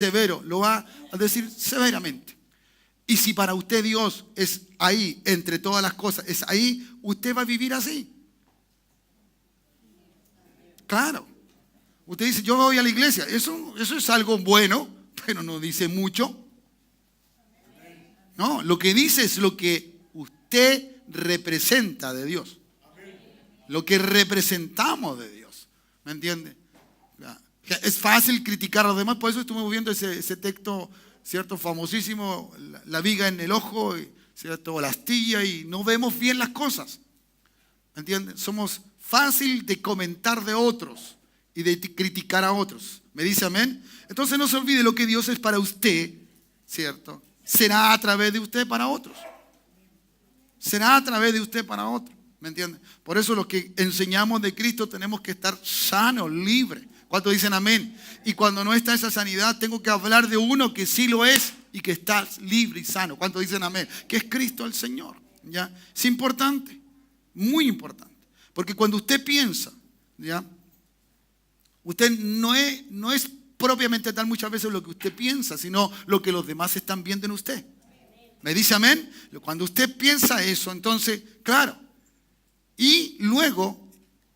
severo, lo va a decir severamente. Y si para usted Dios es ahí, entre todas las cosas, es ahí, usted va a vivir así. Claro. Usted dice, yo voy a la iglesia. Eso es algo bueno, pero no dice mucho. No, lo que dice es lo que usted representa de Dios. Lo que representamos de Dios. ¿Me entiende? Es fácil criticar a los demás, por eso estuvimos viendo ese texto, ¿cierto? Famosísimo, la viga en el ojo, ¿cierto? O la astilla, y no vemos bien las cosas. ¿Me entienden? Somos fácil de comentar de otros y de criticar a otros. ¿Me dice amén? Entonces no se olvide lo que Dios es para usted, ¿cierto? Será a través de usted para otros. Será a través de usted para otros. ¿Me entienden? Por eso los que enseñamos de Cristo tenemos que estar sanos, libres. ¿Cuántos dicen amén? Y cuando no está esa sanidad, tengo que hablar de uno que sí lo es y que está libre y sano. ¿Cuántos dicen amén? Que es Cristo el Señor. ¿Ya? Es importante, muy importante. Porque cuando usted piensa, ¿ya? Usted no es propiamente tal muchas veces lo que usted piensa, sino lo que los demás están viendo en usted. ¿Me dice amén? Cuando usted piensa eso, entonces, claro. Y luego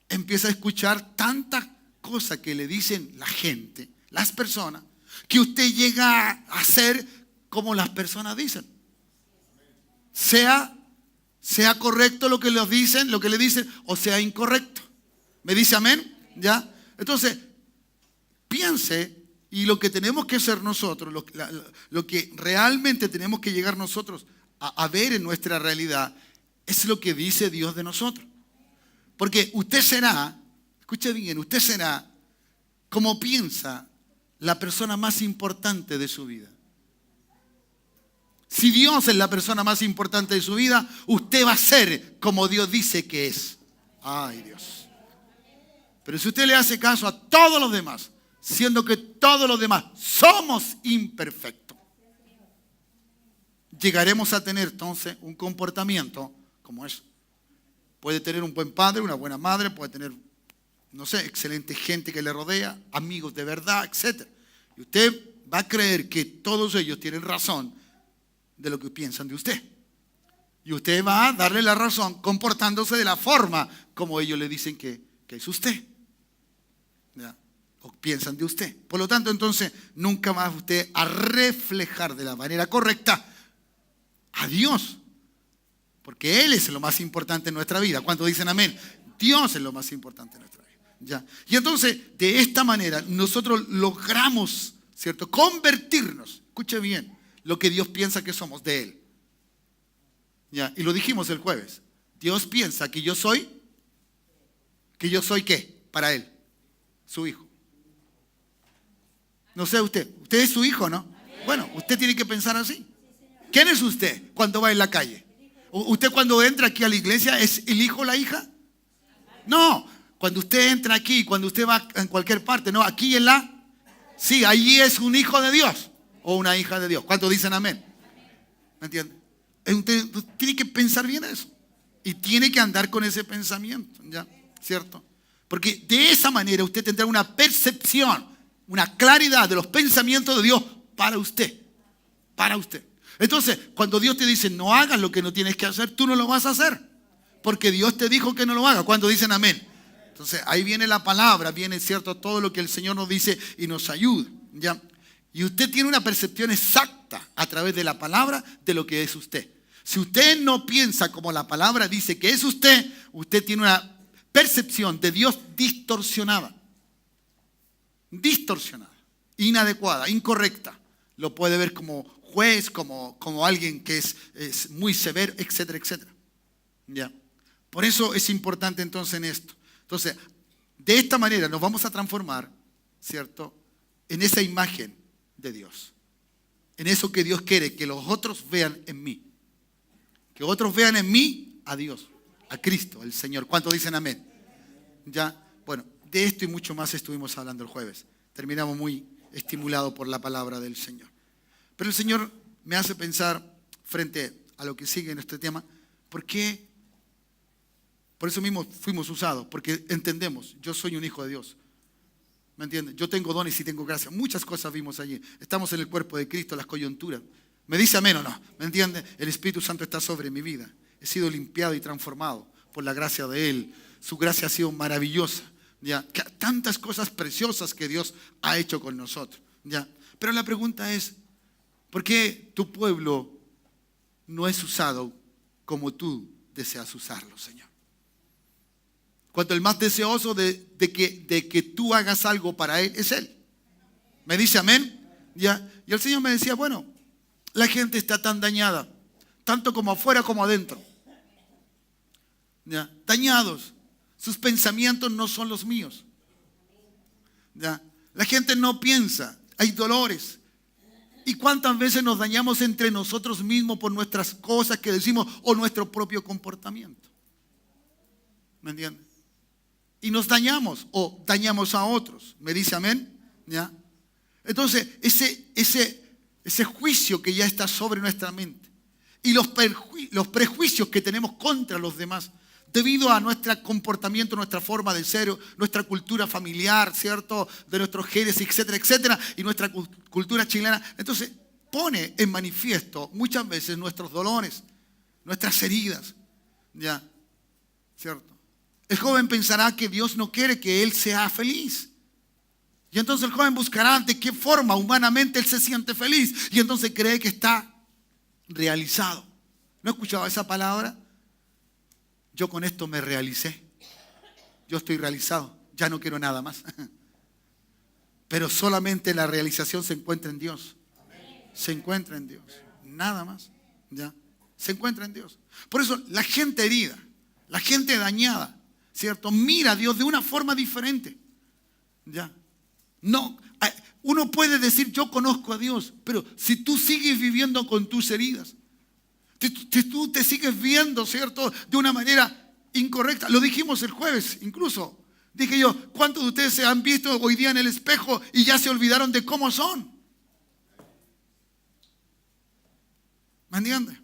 empieza a escuchar tantas cosas que le dicen la gente, las personas, que usted llega a hacer como las personas dicen. Sea correcto lo que le dicen, o sea incorrecto. ¿Me dice amén? ¿Ya? Entonces, piense, y lo que tenemos que hacer nosotros, lo que realmente tenemos que llegar nosotros a ver en nuestra realidad, es lo que dice Dios de nosotros. Porque usted será, escuche bien, usted será, como piensa, la persona más importante de su vida. Si Dios es la persona más importante de su vida, usted va a ser como Dios dice que es. Ay, Dios. Pero si usted le hace caso a todos los demás, siendo que todos los demás somos imperfectos, llegaremos a tener entonces un comportamiento como eso. Puede tener un buen padre, una buena madre, puede tener, no sé, excelente gente que le rodea, amigos de verdad, etc. Y usted va a creer que todos ellos tienen razón de lo que piensan de usted. Y usted va a darle la razón comportándose de la forma como ellos le dicen que es usted. ¿Ya? O piensan de usted. Por lo tanto, entonces, nunca va usted a reflejar de la manera correcta a Dios. Porque Él es lo más importante en nuestra vida. ¿Cuántos dicen amén? Dios es lo más importante en nuestra vida. ¿Ya? Y entonces, de esta manera, nosotros logramos, ¿cierto?, convertirnos, escuche bien, lo que Dios piensa que somos de Él. ¿Ya? Y lo dijimos el jueves. Dios piensa que yo soy ¿qué? Para Él, su hijo. No sé usted es su hijo, ¿no? Bueno, usted tiene que pensar así. ¿Quién es usted cuando va en la calle? ¿Usted cuando entra aquí a la iglesia es el hijo o la hija? No, cuando usted entra aquí, cuando usted va en cualquier parte, no, aquí en sí, allí es un hijo de Dios o una hija de Dios. ¿Cuántos dicen amén? ¿Me entiende? Usted tiene que pensar bien eso y tiene que andar con ese pensamiento, ¿ya? ¿Cierto? Porque de esa manera usted tendrá una percepción, una claridad de los pensamientos de Dios para usted. Para usted. Entonces, cuando Dios te dice no hagas lo que no tienes que hacer, tú no lo vas a hacer. Porque Dios te dijo que no lo hagas. ¿Cuándo dicen amén? Entonces, ahí viene la palabra, viene, ¿cierto?, todo lo que el Señor nos dice y nos ayuda, ¿ya? Y usted tiene una percepción exacta a través de la palabra de lo que es usted. Si usted no piensa como la palabra dice que es usted, usted tiene una percepción de Dios distorsionada. Distorsionada, inadecuada, incorrecta. Lo puede ver como juez, como alguien que es muy severo, etcétera, etcétera. ¿Ya? Por eso es importante entonces en esto. Entonces, de esta manera nos vamos a transformar, ¿cierto?, en esa imagen de Dios. En eso que Dios quiere, que los otros vean en mí. Que otros vean en mí a Dios, a Cristo, el Señor. ¿Cuántos dicen amén? Ya, bueno, de esto y mucho más estuvimos hablando el jueves. Terminamos muy estimulados por la palabra del Señor. Pero el Señor me hace pensar, frente a lo que sigue en este tema, ¿por qué? Por eso mismo fuimos usados, porque entendemos, yo soy un hijo de Dios. ¿Me entiendes? Yo tengo dones y tengo gracia. Muchas cosas vimos allí. Estamos en el cuerpo de Cristo, las coyunturas. ¿Me dice amén o no? ¿Me entiende? El Espíritu Santo está sobre mi vida. He sido limpiado y transformado por la gracia de Él. Su gracia ha sido maravillosa. ¿Ya? Tantas cosas preciosas que Dios ha hecho con nosotros. ¿Ya? Pero la pregunta es, ¿por qué tu pueblo no es usado como tú deseas usarlo, Señor? Cuando el más deseoso de que tú hagas algo para Él es Él. ¿Me dice amén? ¿Ya? Y el Señor me decía, bueno, la gente está tan dañada, tanto como afuera como adentro. ¿Ya? Dañados. Sus pensamientos no son los míos. ¿Ya? La gente no piensa, hay dolores. ¿Y cuántas veces nos dañamos entre nosotros mismos por nuestras cosas que decimos o nuestro propio comportamiento? ¿Me entiendes? Y nos dañamos o dañamos a otros. ¿Me dice amén? ¿Ya? Entonces, ese juicio que ya está sobre nuestra mente y los prejuicios que tenemos contra los demás debido a nuestro comportamiento, nuestra forma de ser, nuestra cultura familiar, ¿cierto? De nuestros genes, etcétera, etcétera, y nuestra cultura chilena. Entonces, pone en manifiesto muchas veces nuestros dolores, nuestras heridas, ¿ya? ¿Cierto? El joven pensará que Dios no quiere que él sea feliz. Y entonces el joven buscará de qué forma humanamente él se siente feliz. Y entonces cree que está realizado. ¿No he escuchado esa palabra? Yo con esto me realicé. Yo estoy realizado. Ya no quiero nada más. Pero solamente la realización se encuentra en Dios. Se encuentra en Dios. Nada más. ¿Ya? Se encuentra en Dios. Por eso la gente herida, la gente dañada, ¿cierto? Mira a Dios de una forma diferente. ¿Ya? No, uno puede decir yo conozco a Dios, pero si tú sigues viviendo con tus heridas, si tú te sigues viendo, ¿cierto? De una manera incorrecta. Lo dijimos el jueves, incluso. Dije yo, ¿cuántos de ustedes se han visto hoy día en el espejo y ya se olvidaron de cómo son? ¿Me entiendes?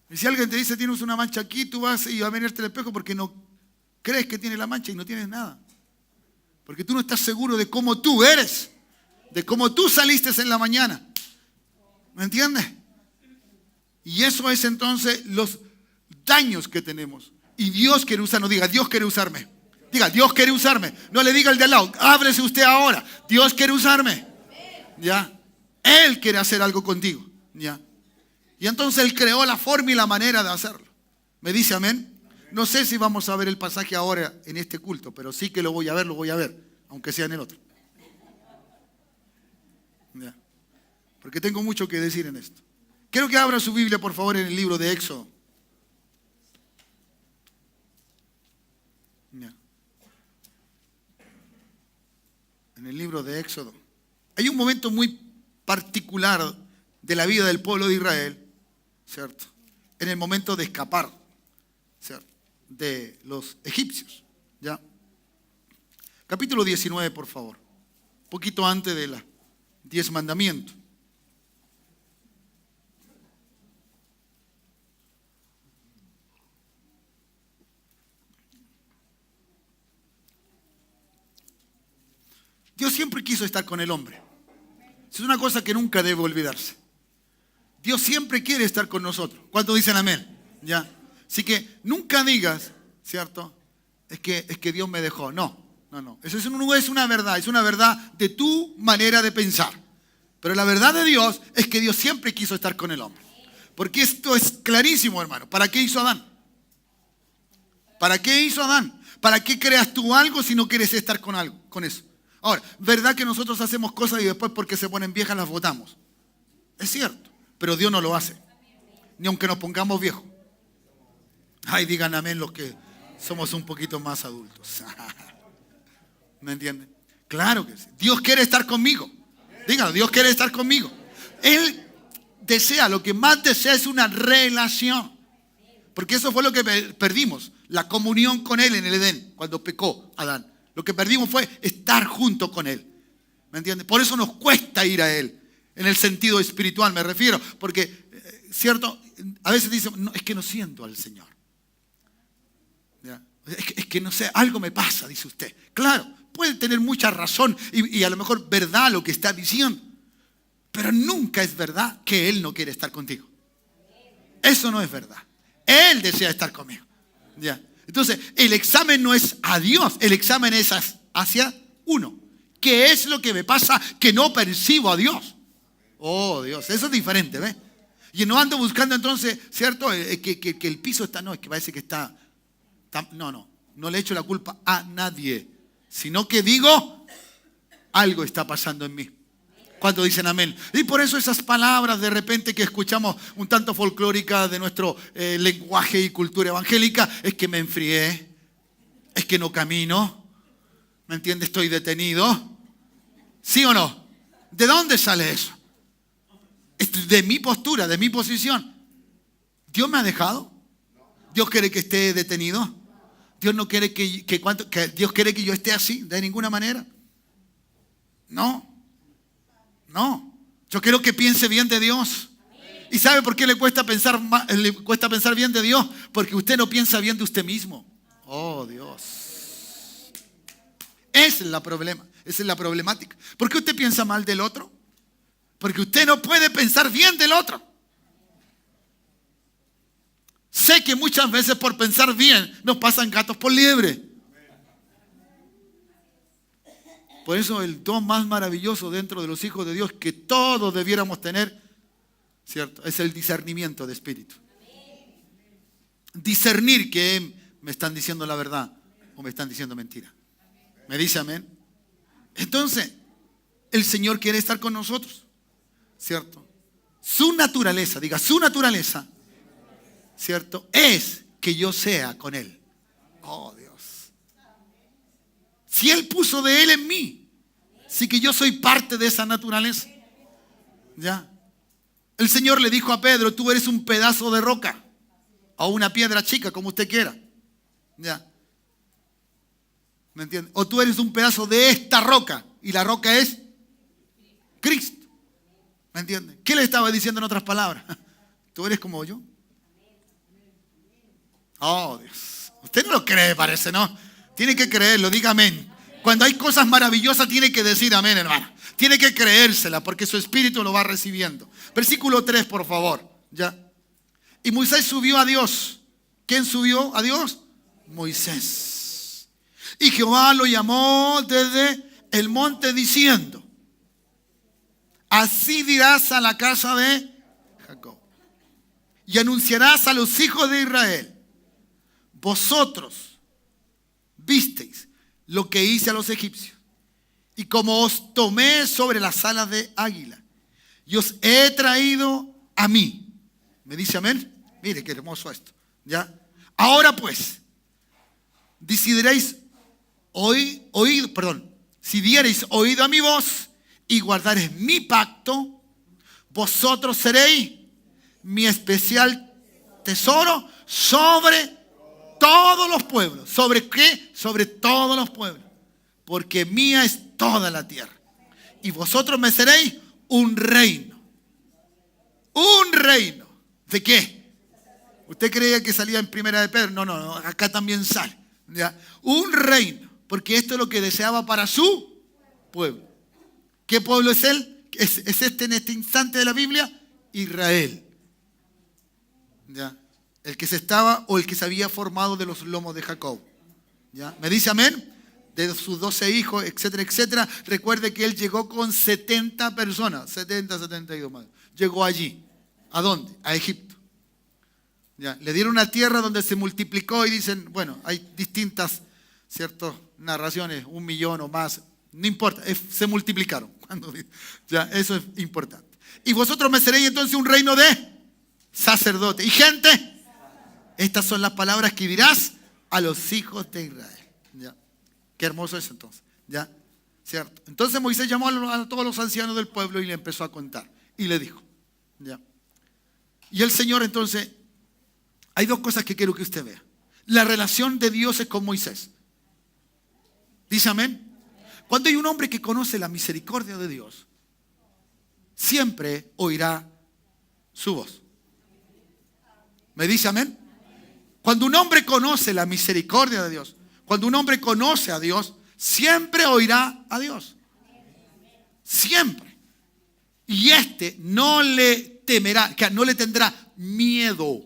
Y si alguien te dice tienes una mancha aquí, tú vas y vas a venirte al espejo porque no crees que tienes la mancha y no tienes nada. Porque tú no estás seguro de cómo tú eres, de cómo tú saliste en la mañana. ¿Me entiendes? Y eso es entonces los daños que tenemos. Y Dios quiere usarnos. Diga, Dios quiere usarme. Diga, Dios quiere usarme. No le diga al de al lado, ábrese usted ahora. Dios quiere usarme. ¿Ya? Él quiere hacer algo contigo. ¿Ya? Y entonces Él creó la forma y la manera de hacerlo. ¿Me dice amén? No sé si vamos a ver el pasaje ahora en este culto, pero sí que lo voy a ver, aunque sea en el otro. ¿Ya? Porque tengo mucho que decir en esto. Quiero que abra su Biblia, por favor, en el libro de Éxodo. ¿Ya? En el libro de Éxodo. Hay un momento muy particular de la vida del pueblo de Israel, ¿cierto? En el momento de escapar, ¿cierto? De los egipcios, ¿ya? Capítulo 19, por favor. Un poquito antes de los 10 mandamientos. Dios siempre quiso estar con el hombre. Es una cosa que nunca debe olvidarse. Dios siempre quiere estar con nosotros. ¿Cuántos dicen amén? ¿Ya? Así que nunca digas, ¿cierto? Es que Dios me dejó. No. Eso no es una verdad de tu manera de pensar. Pero la verdad de Dios es que Dios siempre quiso estar con el hombre. Porque esto es clarísimo, hermano. ¿Para qué hizo Adán? ¿Para qué hizo Adán? ¿Para qué creas tú algo si no quieres estar con algo, con eso? Ahora, ¿verdad que nosotros hacemos cosas y después porque se ponen viejas las botamos? Es cierto, pero Dios no lo hace. Ni aunque nos pongamos viejos. Ay, digan amén los que somos un poquito más adultos. ¿Me entienden? Claro que sí. Dios quiere estar conmigo. Díganlo, Dios quiere estar conmigo. Él desea, lo que más desea es una relación. Porque eso fue lo que perdimos. La comunión con Él en el Edén, cuando pecó Adán. Lo que perdimos fue estar junto con Él. ¿Me entiendes? Por eso nos cuesta ir a Él. En el sentido espiritual me refiero. Porque, ¿cierto? A veces dicen, no, es que no siento al Señor. ¿Ya? Es que no sé, algo me pasa, dice usted. Claro, puede tener mucha razón y a lo mejor verdad lo que está diciendo. Pero nunca es verdad que Él no quiere estar contigo. Eso no es verdad. Él desea estar conmigo. ¿Ya? Entonces, el examen no es a Dios, el examen es hacia uno. ¿Qué es lo que me pasa que no percibo a Dios? Oh, Dios, eso es diferente, ¿ves? Y no ando buscando entonces, ¿cierto? Que el piso está, no, es que parece que está no le echo la culpa a nadie, sino que digo, algo está pasando en mí. ¿Cuántos dicen amén? Y por eso esas palabras de repente que escuchamos un tanto folclóricas de nuestro lenguaje y cultura evangélica, es que me enfrié, es que no camino, ¿me entiendes? Estoy detenido. ¿Sí o no? ¿De dónde sale eso? De mi postura, de mi posición. ¿Dios me ha dejado? ¿Dios quiere que esté detenido? ¿Dios no quiere que Dios quiere que yo esté así de ninguna manera? No. Yo quiero que piense bien de Dios. ¿Y sabe por qué le cuesta pensar bien de Dios? Porque usted no piensa bien de usted mismo. Oh, Dios. Esa es la problemática. ¿Por qué usted piensa mal del otro? Porque usted no puede pensar bien del otro. Sé que muchas veces por pensar bien nos pasan gatos por liebre. Por eso el don más maravilloso dentro de los hijos de Dios que todos debiéramos tener, ¿cierto? Es el discernimiento de espíritu. Discernir que me están diciendo la verdad o me están diciendo mentira. ¿Me dice amén? Entonces, el Señor quiere estar con nosotros, ¿cierto? Su naturaleza, su naturaleza, ¿cierto? Es que yo sea con Él. Oh, Dios. Si Él puso de Él en mí, sí que yo soy parte de esa naturaleza. ¿Ya? El Señor le dijo a Pedro, tú eres un pedazo de roca o una piedra chica, como usted quiera. ¿Ya? ¿Me entiende? O tú eres un pedazo de esta roca y la roca es Cristo. ¿Me entiende? ¿Qué le estaba diciendo en otras palabras? Tú eres como yo. Oh, Dios. Usted no lo cree, parece, ¿no? Tiene que creerlo, diga amén. Cuando hay cosas maravillosas tiene que decir amén, hermano. Tiene que creérsela porque su espíritu lo va recibiendo. Versículo 3, por favor. ¿Ya? Y Moisés subió a Dios. ¿Quién subió a Dios? Moisés. Y Jehová lo llamó desde el monte diciendo, así dirás a la casa de Jacob y anunciarás a los hijos de Israel, vosotros visteis lo que hice a los egipcios y como os tomé sobre las alas de águila y os he traído a mí. ¿Me dice amén? Mire qué hermoso esto. ¿Ya? Ahora pues, decidiréis si diereis oído a mi voz y guardareis mi pacto, vosotros seréis mi especial tesoro sobre todos los pueblos. ¿Sobre qué? Sobre todos los pueblos. Porque mía es toda la tierra. Y vosotros me seréis un reino. ¿Un reino? ¿De qué? ¿Usted creía que salía en Primera de Pedro? No, acá también sale. ¿Ya? Un reino. Porque esto es lo que deseaba para su pueblo. ¿Qué pueblo es él? ¿Es este en este instante de la Biblia? Israel. ¿Ya? El que se había formado de los lomos de Jacob. ¿Ya? ¿Me dice amén? De sus 12 hijos, etcétera, etcétera. Recuerde que él llegó con 70 personas. 72 más. Llegó allí. ¿A dónde? A Egipto. ¿Ya? Le dieron una tierra donde se multiplicó y dicen, bueno, hay distintas, ¿cierto? Narraciones, 1 millón o más. No importa, se multiplicaron. Ya, eso es importante. Y vosotros me seréis entonces un reino de sacerdote. Y gente, estas son las palabras que dirás a los hijos de Israel. ¿Ya? Qué hermoso es entonces. ¿Ya? ¿Cierto? Entonces Moisés llamó a todos los ancianos del pueblo y le empezó a contar. Y le dijo. ¿Ya? Y el Señor entonces, hay dos cosas que quiero que usted vea. La relación de Dios es con Moisés. ¿Dice amén? Cuando hay un hombre que conoce la misericordia de Dios, siempre oirá su voz. ¿Me dice amén? Cuando un hombre conoce la misericordia de Dios, cuando un hombre conoce a Dios, siempre oirá a Dios. Siempre. Y no le temerá, que no le tendrá miedo.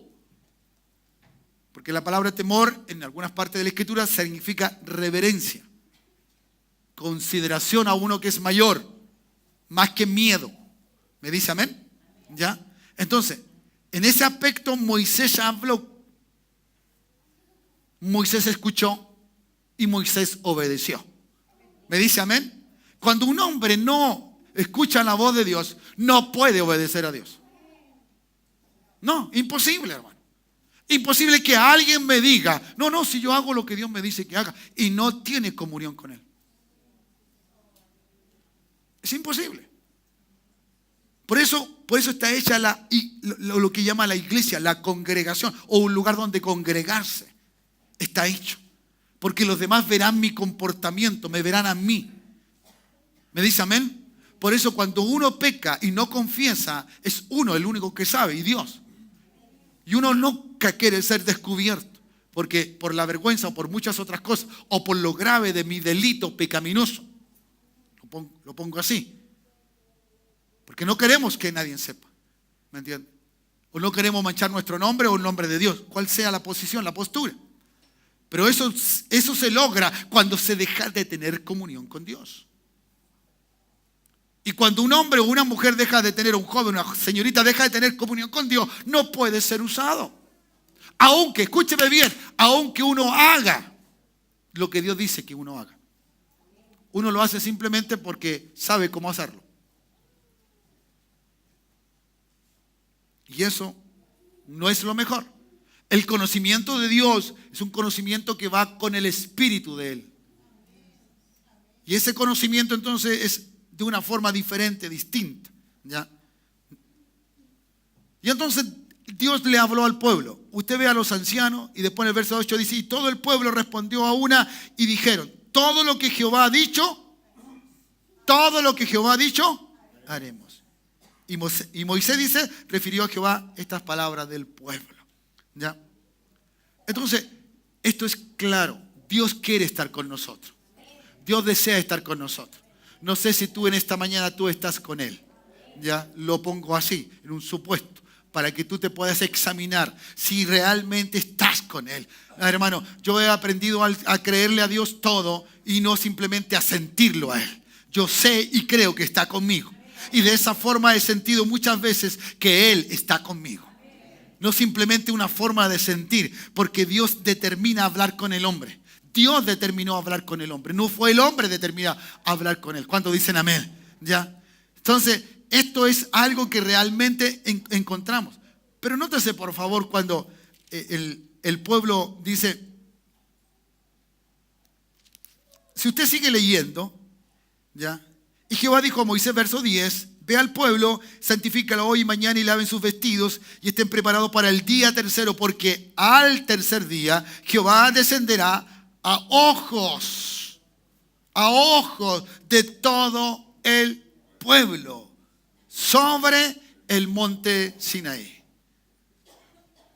Porque la palabra temor en algunas partes de la Escritura significa reverencia, consideración a uno que es mayor, más que miedo. ¿Me dice amén? ¿Ya? Entonces, en ese aspecto Moisés habló, Moisés escuchó y Moisés obedeció. ¿Me dice amén? Cuando un hombre no escucha la voz de Dios, no puede obedecer a Dios. No, imposible, hermano. Imposible que alguien me diga, no, si yo hago lo que Dios me dice que haga, y no tiene comunión con Él. Es imposible. Por eso está hecha lo que llama la iglesia, la congregación, o un lugar donde congregarse. Está hecho. Porque los demás verán mi comportamiento, me verán a mí. ¿Me dice amén? Por eso cuando uno peca y no confiesa, es uno el único que sabe, y Dios. Y uno nunca quiere ser descubierto, porque por la vergüenza o por muchas otras cosas, o por lo grave de mi delito pecaminoso. Lo pongo así. Porque no queremos que nadie sepa. ¿Me entiendes? O no queremos manchar nuestro nombre o el nombre de Dios. Cuál sea la posición, la postura. Pero eso se logra cuando se deja de tener comunión con Dios. Y cuando un hombre o una mujer deja de tener, un joven, una señorita deja de tener comunión con Dios, no puede ser usado. Aunque, escúcheme bien, aunque uno haga lo que Dios dice que uno haga. Uno lo hace simplemente porque sabe cómo hacerlo. Y eso no es lo mejor. El conocimiento de Dios es un conocimiento que va con el espíritu de Él. Y ese conocimiento entonces es de una forma diferente, distinta. ¿Ya? Y entonces Dios le habló al pueblo. Usted ve a los ancianos y después en el verso 8 dice, y todo el pueblo respondió a una y dijeron, todo lo que Jehová ha dicho, haremos. Y Moisés dice, refirió a Jehová estas palabras del pueblo. ¿Ya? Entonces, esto es claro. Dios quiere estar con nosotros. Dios desea estar con nosotros. No sé si tú en esta mañana tú estás con Él. Ya lo pongo así, en un supuesto, para que tú te puedas examinar si realmente estás con Él. Hermano, yo he aprendido a creerle a Dios todo y no simplemente a sentirlo a Él. Yo sé y creo que está conmigo. Y de esa forma he sentido muchas veces que Él está conmigo. No simplemente una forma de sentir, porque Dios determina hablar con el hombre. Dios determinó hablar con el hombre. No fue el hombre determinado a hablar con él. ¿Cuántos dicen amén? ¿Ya? Entonces, esto es algo que realmente encontramos. Pero nótese, por favor, cuando el pueblo dice, si usted sigue leyendo, ¿ya? Y Jehová dijo a Moisés, verso 10, ve al pueblo, santifícalo hoy y mañana y laven sus vestidos y estén preparados para el día tercero, porque al tercer día Jehová descenderá a ojos de todo el pueblo sobre el monte Sinaí.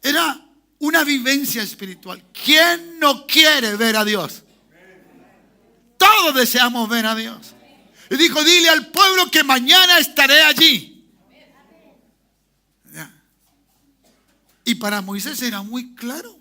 Era una vivencia espiritual. ¿Quién no quiere ver a Dios? Todos deseamos ver a Dios. Y dijo, dile al pueblo que mañana estaré allí. Y para Moisés era muy claro.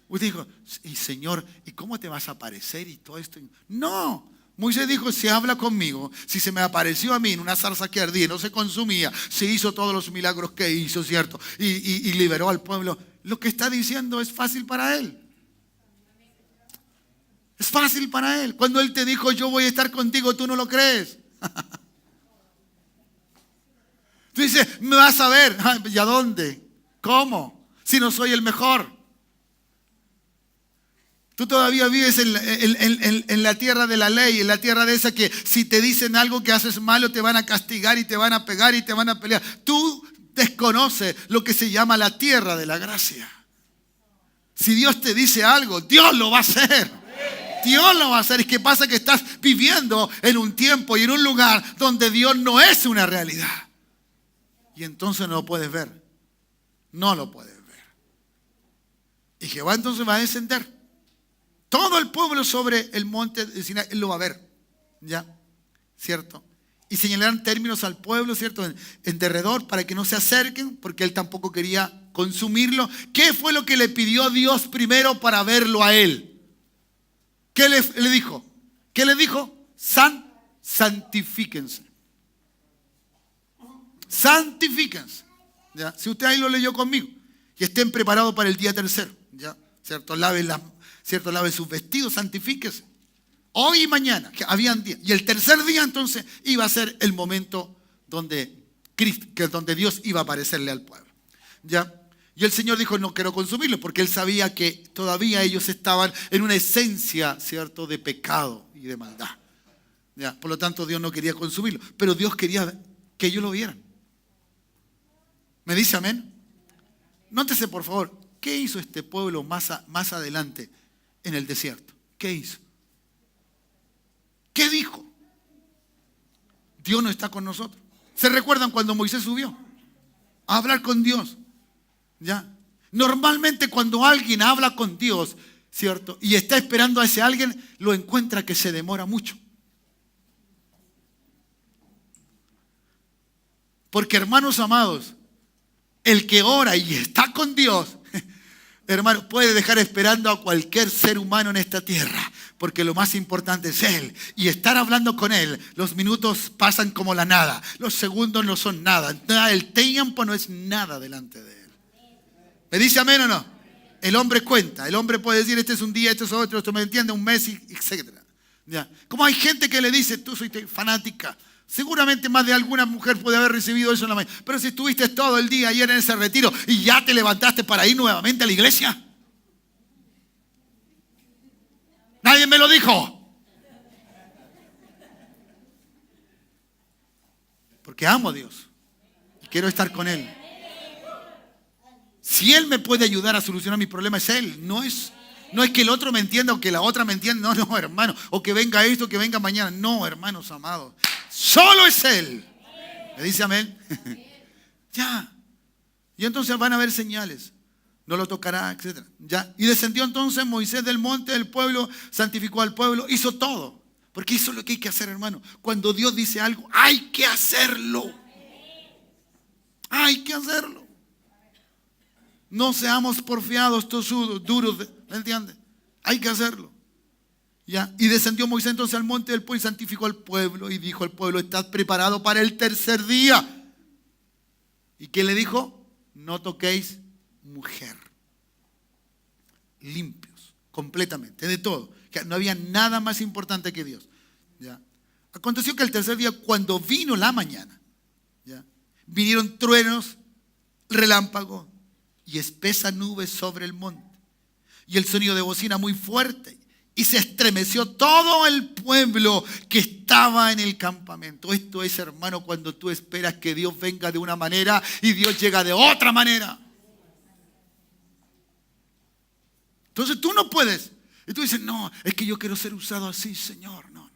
Usted dijo, y Señor, ¿y cómo te vas a aparecer y todo esto? No, Moisés dijo, si habla conmigo, si se me apareció a mí en una zarza que ardía, no se consumía, se hizo todos los milagros que hizo, ¿cierto? Y liberó al pueblo. Lo que está diciendo es fácil para él. Es fácil para él. Cuando él te dijo, yo voy a estar contigo, tú no lo crees. Tú dices, me vas a ver. ¿Y a dónde? ¿Cómo? Si no soy el mejor. Tú todavía vives en la tierra de la ley, en la tierra de esa que si te dicen algo que haces malo te van a castigar y te van a pegar y te van a pelear. Tú desconoces lo que se llama la tierra de la gracia. Si Dios te dice algo, Dios lo va a hacer. Dios lo va a hacer. Es que pasa que estás viviendo en un tiempo y en un lugar donde Dios no es una realidad. Y entonces no lo puedes ver. No lo puedes ver. Y Jehová entonces va a descender. todo el pueblo sobre el monte de Sinaí, él lo va a ver, ¿ya? ¿Cierto? Y señalarán términos al pueblo, ¿cierto? En derredor para que no se acerquen, porque él tampoco quería consumirlo. ¿Qué fue lo que le pidió Dios primero para verlo a él? ¿Qué le dijo? ¿Qué le dijo? Santifíquense. Santifíquense. ¿Ya? Si usted ahí lo leyó conmigo. Y estén preparados para el día tercero. ¿Ya? ¿Cierto? Lave sus vestidos, santifíquense. Hoy y mañana, que habían días. Y el tercer día entonces iba a ser el momento donde Dios iba a aparecerle al pueblo. ¿Ya? Y el Señor dijo, no quiero consumirlo, porque Él sabía que todavía ellos estaban en una esencia, ¿cierto?, de pecado y de maldad. ¿Ya? Por lo tanto, Dios no quería consumirlo. Pero Dios quería que ellos lo vieran. ¿Me dice amén? Nótese, por favor, ¿qué hizo este pueblo más adelante en el desierto? ¿Qué hizo? ¿Qué dijo? Dios no está con nosotros. ¿Se recuerdan cuando Moisés subió a hablar con Dios? ¿Ya? Normalmente cuando alguien habla con Dios, ¿cierto? Y está esperando a ese alguien, lo encuentra que se demora mucho. Porque, hermanos amados, el que ora y está con Dios, hermano, puede dejar esperando a cualquier ser humano en esta tierra, porque lo más importante es Él. Y estar hablando con Él, los minutos pasan como la nada, los segundos no son nada, el tiempo no es nada delante de Él. ¿Me dice amén o no? El hombre cuenta, el hombre puede decir, este es un día, este es otro, esto me entiende, un mes, etc. ¿Ya? Como hay gente que le dice, tú soy fanática. Seguramente más de alguna mujer puede haber recibido eso en la mañana. Pero si estuviste todo el día ayer en ese retiro y ya te levantaste para ir nuevamente a la iglesia. Nadie me lo dijo. Porque amo a Dios y quiero estar con Él. Si Él me puede ayudar a solucionar mi problema, es Él. No es que el otro me entienda o que la otra me entienda. No, hermano. O que venga esto, que venga mañana. No, hermanos amados. Solo es Él. ¿Me dice amén? Ya. Y entonces van a haber señales. No lo tocará, etc. Ya. Y descendió entonces Moisés del monte del pueblo, santificó al pueblo, hizo todo. Porque eso es lo que hay que hacer, hermano. Cuando Dios dice algo, hay que hacerlo. Hay que hacerlo. No seamos porfiados, tosudos, duros. ¿Me entiendes? Hay que hacerlo. ¿Ya? Y descendió Moisés entonces al monte del pueblo y santificó al pueblo. Y dijo al pueblo, estad preparado para el tercer día. ¿Y qué le dijo? No toquéis mujer. Limpios, completamente, de todo. Que no había nada más importante que Dios. ¿Ya? Aconteció que el tercer día, cuando vino la mañana, ¿ya? Vinieron truenos, relámpagos y espesa nube sobre el monte. Y el sonido de bocina muy fuerte. Y se estremeció todo el pueblo que estaba en el campamento. Esto es, hermano, cuando tú esperas que Dios venga de una manera y Dios llega de otra manera. Entonces tú no puedes. Y tú dices, no, es que yo quiero ser usado así, Señor. No.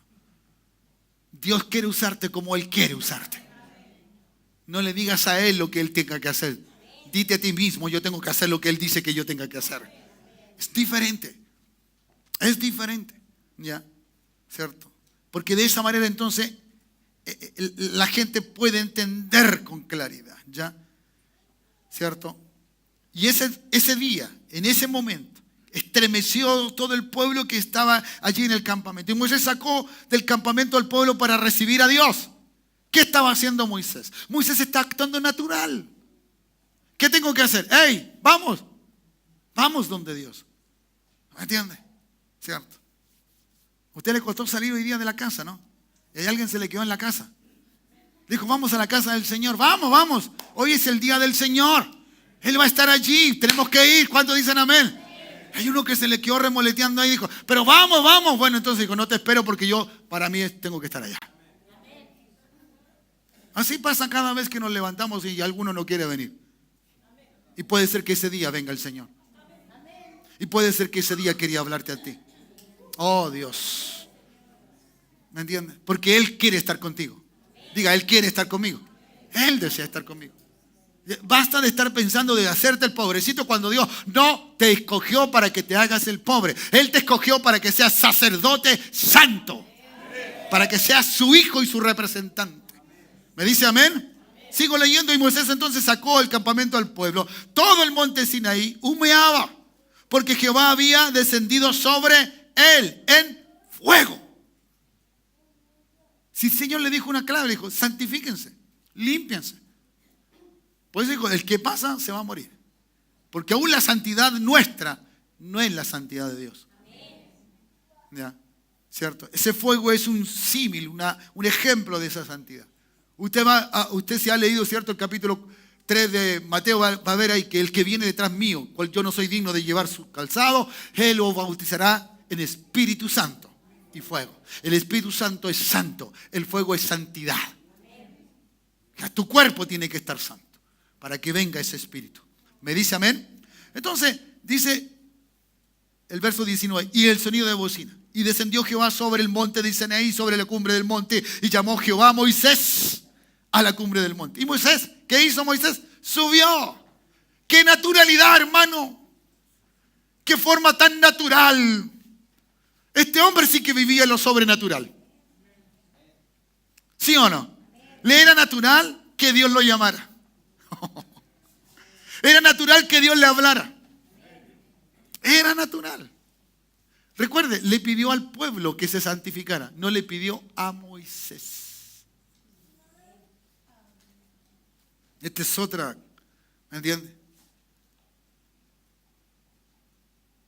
Dios quiere usarte como Él quiere usarte. No le digas a Él lo que Él tenga que hacer. Dite a ti mismo, yo tengo que hacer lo que Él dice que yo tenga que hacer. Es diferente. Es diferente, ¿ya? ¿Cierto? Porque de esa manera entonces la gente puede entender con claridad, ¿ya? ¿Cierto? Y ese día, en ese momento, estremeció todo el pueblo que estaba allí en el campamento. Y Moisés sacó del campamento al pueblo para recibir a Dios. ¿Qué estaba haciendo Moisés? Moisés está actuando natural. ¿Qué tengo que hacer? ¡Hey, vamos! Vamos donde Dios. ¿Me entiende? ¿Cierto? A usted le costó salir hoy día de la casa, ¿no? Y a alguien se le quedó en la casa. Dijo, vamos a la casa del Señor. Vamos, vamos. Hoy es el día del Señor. Él va a estar allí. Tenemos que ir. ¿Cuántos dicen amén? Hay uno que se le quedó remoleteando ahí y dijo, pero vamos, vamos. Bueno, entonces dijo, no te espero porque yo, para mí, tengo que estar allá. Así pasa cada vez que nos levantamos y alguno no quiere venir. Y puede ser que ese día venga el Señor. Y puede ser que ese día quería hablarte a ti. Oh, Dios. ¿Me entiendes? Porque Él quiere estar contigo. Diga, Él quiere estar conmigo. Él desea estar conmigo. Basta de estar pensando de hacerte el pobrecito cuando Dios no te escogió para que te hagas el pobre. Él te escogió para que seas sacerdote santo. Para que seas su hijo y su representante. ¿Me dice amén? Sigo leyendo. Y Moisés entonces sacó el campamento al pueblo. Todo el monte Sinaí humeaba, porque Jehová había descendido sobre él en fuego. Si el Señor le dijo una clave, le dijo, santifíquense, límpiense. Por eso dijo, el que pasa se va a morir. Porque aún la santidad nuestra no es la santidad de Dios. ¿Ya? ¿Cierto? Ese fuego es un símil, un ejemplo de esa santidad. Usted si ha leído, ¿cierto?, el capítulo 3 de Mateo, va a ver ahí que el que viene detrás mío, cual yo no soy digno de llevar su calzado, él lo bautizará en Espíritu Santo y fuego. El Espíritu Santo es santo, el fuego es santidad. Ya, tu cuerpo tiene que estar santo para que venga ese Espíritu. ¿Me dice amén? Entonces, dice el verso 19, y el sonido de bocina. Y descendió Jehová sobre el monte de Sinaí, sobre la cumbre del monte, y llamó Jehová a Moisés a la cumbre del monte. ¿Y Moisés? ¿Qué hizo Moisés? Subió. ¡Qué naturalidad, hermano! ¡Qué forma tan natural! Este hombre sí que vivía lo sobrenatural. ¿Sí o no? Le era natural que Dios lo llamara. Era natural que Dios le hablara. Era natural. Recuerde, le pidió al pueblo que se santificara. No le pidió a Moisés. Esta es otra, ¿me entiendes?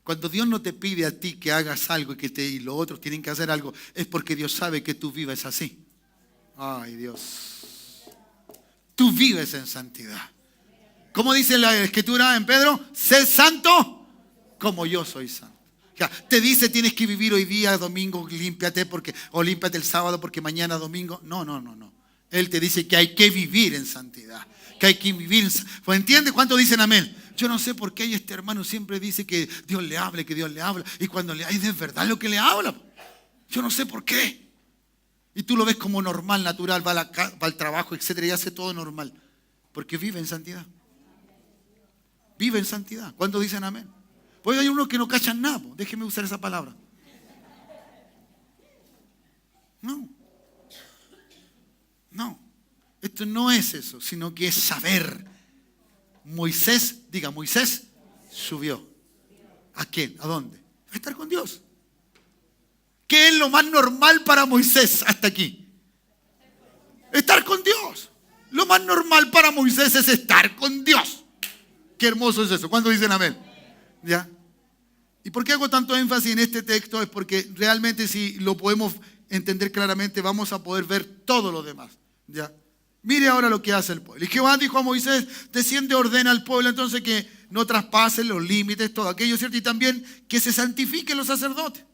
Cuando Dios no te pide a ti que hagas algo y los otros tienen que hacer algo, es porque Dios sabe que tú vives así. Ay, Dios. Tú vives en santidad. ¿Cómo dice la Escritura en Pedro? Sé santo como yo soy santo. Ya, te dice tienes que vivir hoy día, domingo, límpiate o límpiate el sábado porque mañana domingo. No. Él te dice que hay que vivir en santidad. Que hay que vivir. ¿Pues entiende cuánto dicen amén? Yo no sé por qué este hermano siempre dice que Dios le habla. Y cuando le hay de verdad lo que le habla. Yo no sé por qué. Y tú lo ves como normal, natural, va al trabajo, etcétera, y hace todo normal. Porque vive en santidad. Vive en santidad. ¿Cuántos dicen amén? Pues hay unos que no cachan nada. Déjeme usar esa palabra. No. Esto no es eso, sino que es saber. Moisés subió. ¿A quién? ¿A dónde? A estar con Dios. ¿Qué es lo más normal para Moisés hasta aquí? Estar con Dios. Lo más normal para Moisés es estar con Dios. Qué hermoso es eso. ¿Cuántos dicen amén? ¿Ya? ¿Y por qué hago tanto énfasis en este texto? Es porque realmente si lo podemos entender claramente vamos a poder ver todo lo demás. ¿Ya? Mire ahora lo que hace el pueblo. Y Jehová dijo a Moisés, desciende, ordena al pueblo entonces que no traspasen los límites, todo aquello, ¿cierto? Y también que se santifiquen los sacerdotes.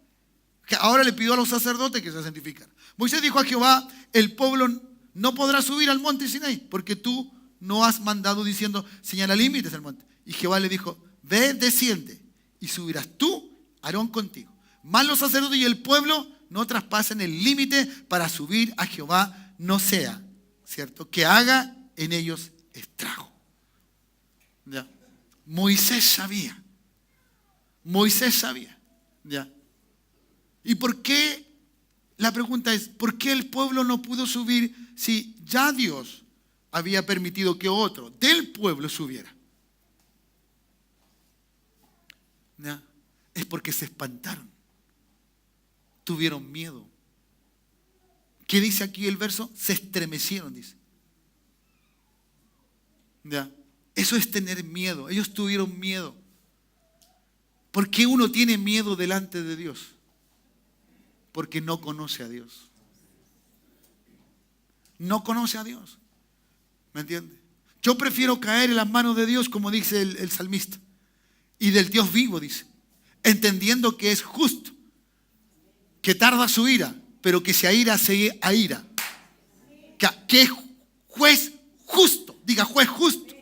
Que ahora le pidió a los sacerdotes que se santificaran. Moisés dijo a Jehová, el pueblo no podrá subir al monte Sinaí, porque tú no has mandado diciendo, señala límites al monte. Y Jehová le dijo, ve, desciende, y subirás tú, Aarón contigo. Mas los sacerdotes y el pueblo no traspasen el límite para subir a Jehová, no sea, ¿cierto?, que haga en ellos estrago. ¿Ya? Moisés sabía. ¿Ya? ¿Y por qué? La pregunta es, ¿por qué el pueblo no pudo subir si ya Dios había permitido que otro del pueblo subiera? ¿Ya? Es porque se espantaron. Tuvieron miedo. ¿Qué dice aquí el verso? Se estremecieron, dice. ¿Ya? Eso es tener miedo. Ellos tuvieron miedo. ¿Por qué uno tiene miedo delante de Dios? Porque no conoce a Dios. No conoce a Dios. ¿Me entiende? Yo prefiero caer en las manos de Dios, como dice el salmista. Y del Dios vivo, dice. Entendiendo que es justo. Que tarda su ira, pero que se aira, se aira. Que es juez justo. Diga, juez justo.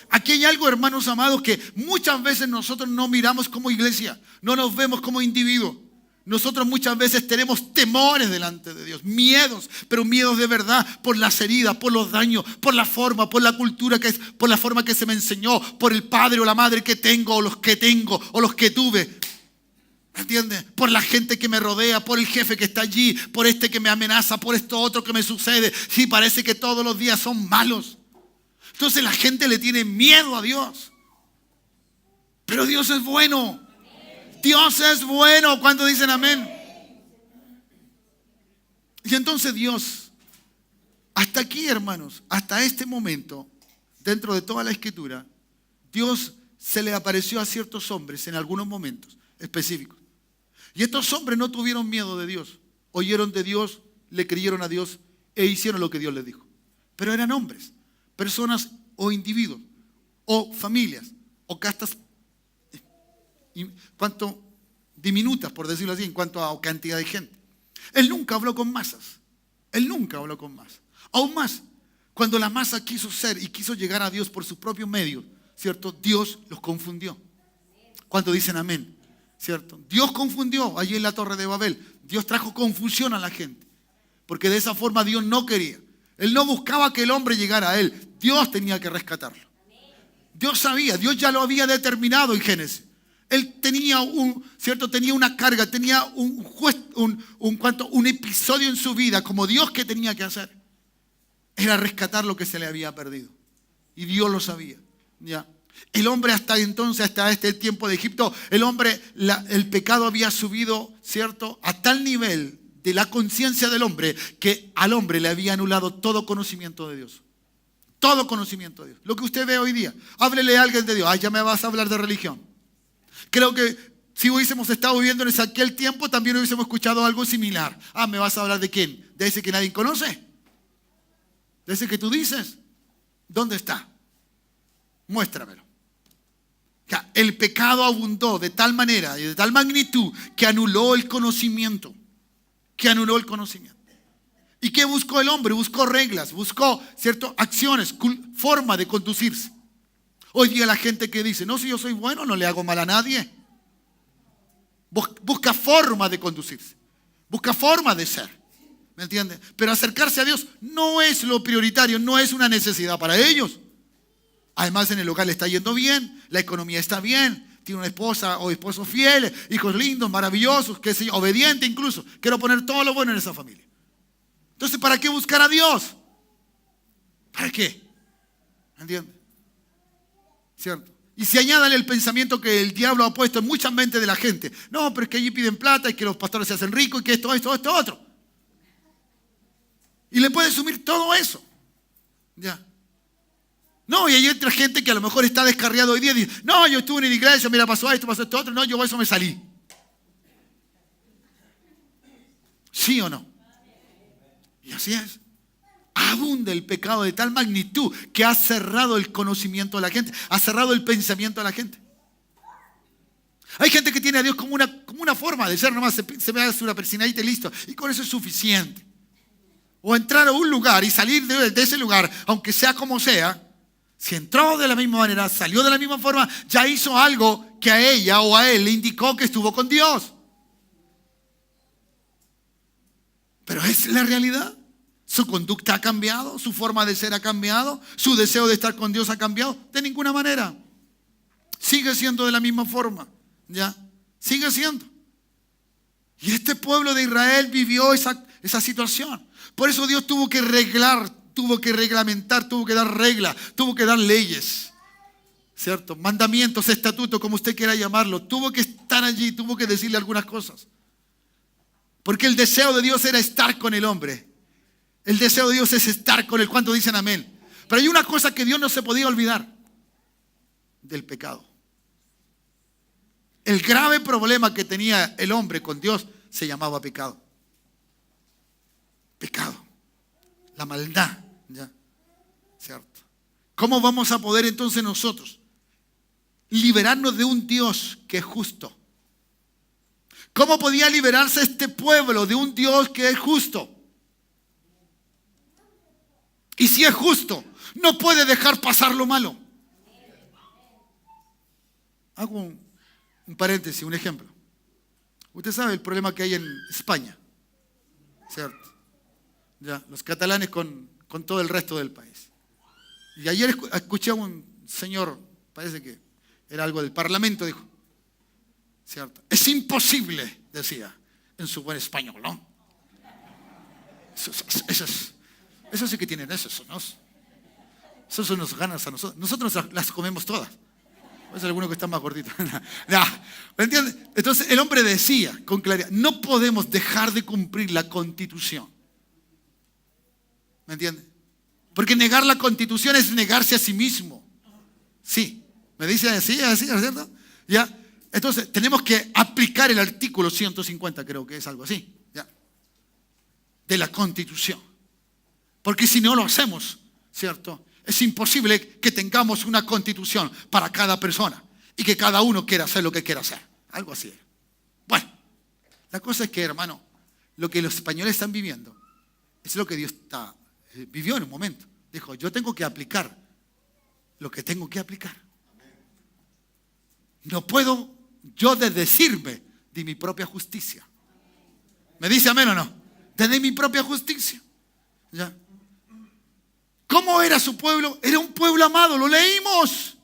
Aquí hay algo, hermanos amados, que muchas veces nosotros no miramos como iglesia. No nos vemos como individuos. nosotros muchas veces tenemos temores delante de Dios, miedos, pero miedos de verdad por las heridas, por los daños, por la forma, por la cultura que es, por la forma que se me enseñó, por el padre o la madre que tengo, o los que tuve. ¿Me entiendes? Por la gente que me rodea, por el jefe que está allí, por este que me amenaza, por esto otro que me sucede. Sí, parece que todos los días son malos. Entonces la gente le tiene miedo a Dios. Pero Dios es bueno. Dios es bueno. ¿Cuántos dicen amén? Y entonces Dios, hasta aquí, hermanos, hasta este momento, dentro de toda la Escritura, Dios se le apareció a ciertos hombres en algunos momentos específicos. Y estos hombres no tuvieron miedo de Dios. Oyeron de Dios, le creyeron a Dios e hicieron lo que Dios les dijo. Pero eran hombres, personas o individuos, o familias, o castas diminutas, por decirlo así, en cuanto a cantidad de gente. Él nunca habló con masas. Él nunca habló con masas. Aún más, cuando la masa quiso ser y quiso llegar a Dios por sus propios medios, ¿cierto? Dios los confundió. ¿Cuántos dicen amén? ¿Cierto? Dios confundió allí en la Torre de Babel. Dios trajo confusión a la gente. Porque de esa forma Dios no quería. Él no buscaba que el hombre llegara a Él. Dios tenía que rescatarlo. Dios sabía, Dios ya lo había determinado en Génesis. Él tenía tenía una carga, tenía un episodio en su vida como Dios que tenía que hacer. Era rescatar lo que se le había perdido. Y Dios lo sabía. ¿Ya? El hombre hasta entonces, hasta este tiempo de Egipto, el pecado había subido, ¿cierto?, a tal nivel de la conciencia del hombre que al hombre le había anulado todo conocimiento de Dios. Todo conocimiento de Dios. Lo que usted ve hoy día. Háblele a alguien de Dios. Ay, ya me vas a hablar de religión. Creo que si hubiésemos estado viviendo en aquel tiempo, también hubiésemos escuchado algo similar. Ah, ¿me vas a hablar de quién? ¿De ese que nadie conoce? ¿De ese que tú dices? ¿Dónde está? Muéstramelo. El pecado abundó de tal manera y de tal magnitud que anuló el conocimiento. ¿Y qué buscó el hombre? Buscó reglas, buscó ciertas acciones, forma de conducirse. Hoy día la gente que dice, no, si yo soy bueno, no le hago mal a nadie. Busca forma de conducirse. Busca forma de ser. ¿Me entiendes? Pero acercarse a Dios no es lo prioritario, no es una necesidad para ellos. Además, en el hogar le está yendo bien, la economía está bien, tiene una esposa o esposo fieles, hijos lindos, maravillosos, qué sé yo, obediente incluso. Quiero poner todo lo bueno en esa familia. Entonces, ¿para qué buscar a Dios? ¿Para qué? ¿Entiendes? ¿Cierto? Y si añádale el pensamiento que el diablo ha puesto en muchas mentes de la gente. No, pero es que allí piden plata y que los pastores se hacen ricos y que esto, otro. Y le puede sumir todo eso. Ya. No, y hay otra gente que a lo mejor está descarriado hoy día y dice, no, yo estuve en la iglesia, mira, pasó esto otro, no, yo por eso me salí. ¿Sí o no? Y así es. Abunda el pecado de tal magnitud que ha cerrado el conocimiento de la gente, ha cerrado el pensamiento de la gente. Hay gente que tiene a Dios como una forma de ser, nomás se me hace una persinadita y listo, y con eso es suficiente. O entrar a un lugar y salir de ese lugar, aunque sea como sea, si entró de la misma manera, salió de la misma forma, ya hizo algo que a ella o a él le indicó que estuvo con Dios. Pero es la realidad. Su conducta ha cambiado, su forma de ser ha cambiado, su deseo de estar con Dios ha cambiado. De ninguna manera. Sigue siendo de la misma forma. ¿Ya? Sigue siendo. Y este pueblo de Israel vivió esa situación. Por eso Dios tuvo que arreglar, tuvo que reglamentar, tuvo que dar reglas, tuvo que dar leyes. ¿Cierto? Mandamientos, estatutos, como usted quiera llamarlo. Tuvo que estar allí, tuvo que decirle algunas cosas. Porque el deseo de Dios era estar con el hombre. El deseo de Dios es estar con él. ¿Cuántos dicen amén? Pero hay una cosa que Dios no se podía olvidar. Del pecado. El grave problema que tenía el hombre con Dios se llamaba pecado. Pecado. La maldad. ¿Ya? ¿Cierto? ¿Cómo vamos a poder entonces nosotros liberarnos de un Dios que es justo? ¿Cómo podía liberarse este pueblo de un Dios que es justo? Y si es justo, no puede dejar pasar lo malo. Hago un paréntesis, un ejemplo. Usted sabe el problema que hay en España, ¿cierto? Ya, los catalanes con todo el resto del país. Y ayer escuché a un señor, parece que era algo del Parlamento, dijo, ¿cierto? Es imposible, decía, en su buen español, ¿no? Eso sí que tienen eso nos ganas a nosotros. Nosotros las comemos todas. Es alguno que está más gordito. ¿Me entiendes? Entonces el hombre decía con claridad, no podemos dejar de cumplir la Constitución. ¿Me entiendes? Porque negar la Constitución es negarse a sí mismo. Sí. ¿Me dice así, ¿es cierto? ¿Ya? Entonces tenemos que aplicar el artículo 150, creo que es algo así, ¿ya? De la Constitución. Porque si no lo hacemos, ¿cierto? Es imposible que tengamos una constitución para cada persona y que cada uno quiera hacer lo que quiera hacer. Algo así. Bueno, la cosa es que, hermano, lo que los españoles están viviendo es lo que Dios vivió en un momento. Dijo, yo tengo que aplicar lo que tengo que aplicar. No puedo yo decirme de mi propia justicia. ¿Me dice amén o no? De mi propia justicia. ¿Ya? ¿Cómo era su pueblo? Era un pueblo amado, lo leímos.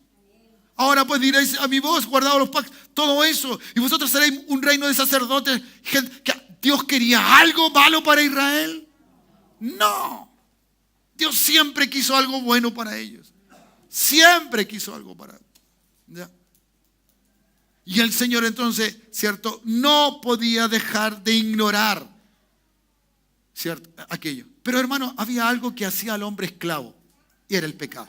Ahora pues diréis a mi voz, guardado los pactos, todo eso. Y vosotros seréis un reino de sacerdotes. ¿Dios quería algo malo para Israel? No. Dios siempre quiso algo bueno para ellos. Siempre quiso algo para ellos. ¿Ya? Y el Señor entonces, ¿cierto? No podía dejar de ignorar, ¿cierto? Aquello. Pero hermano, había algo que hacía al hombre esclavo y era el pecado.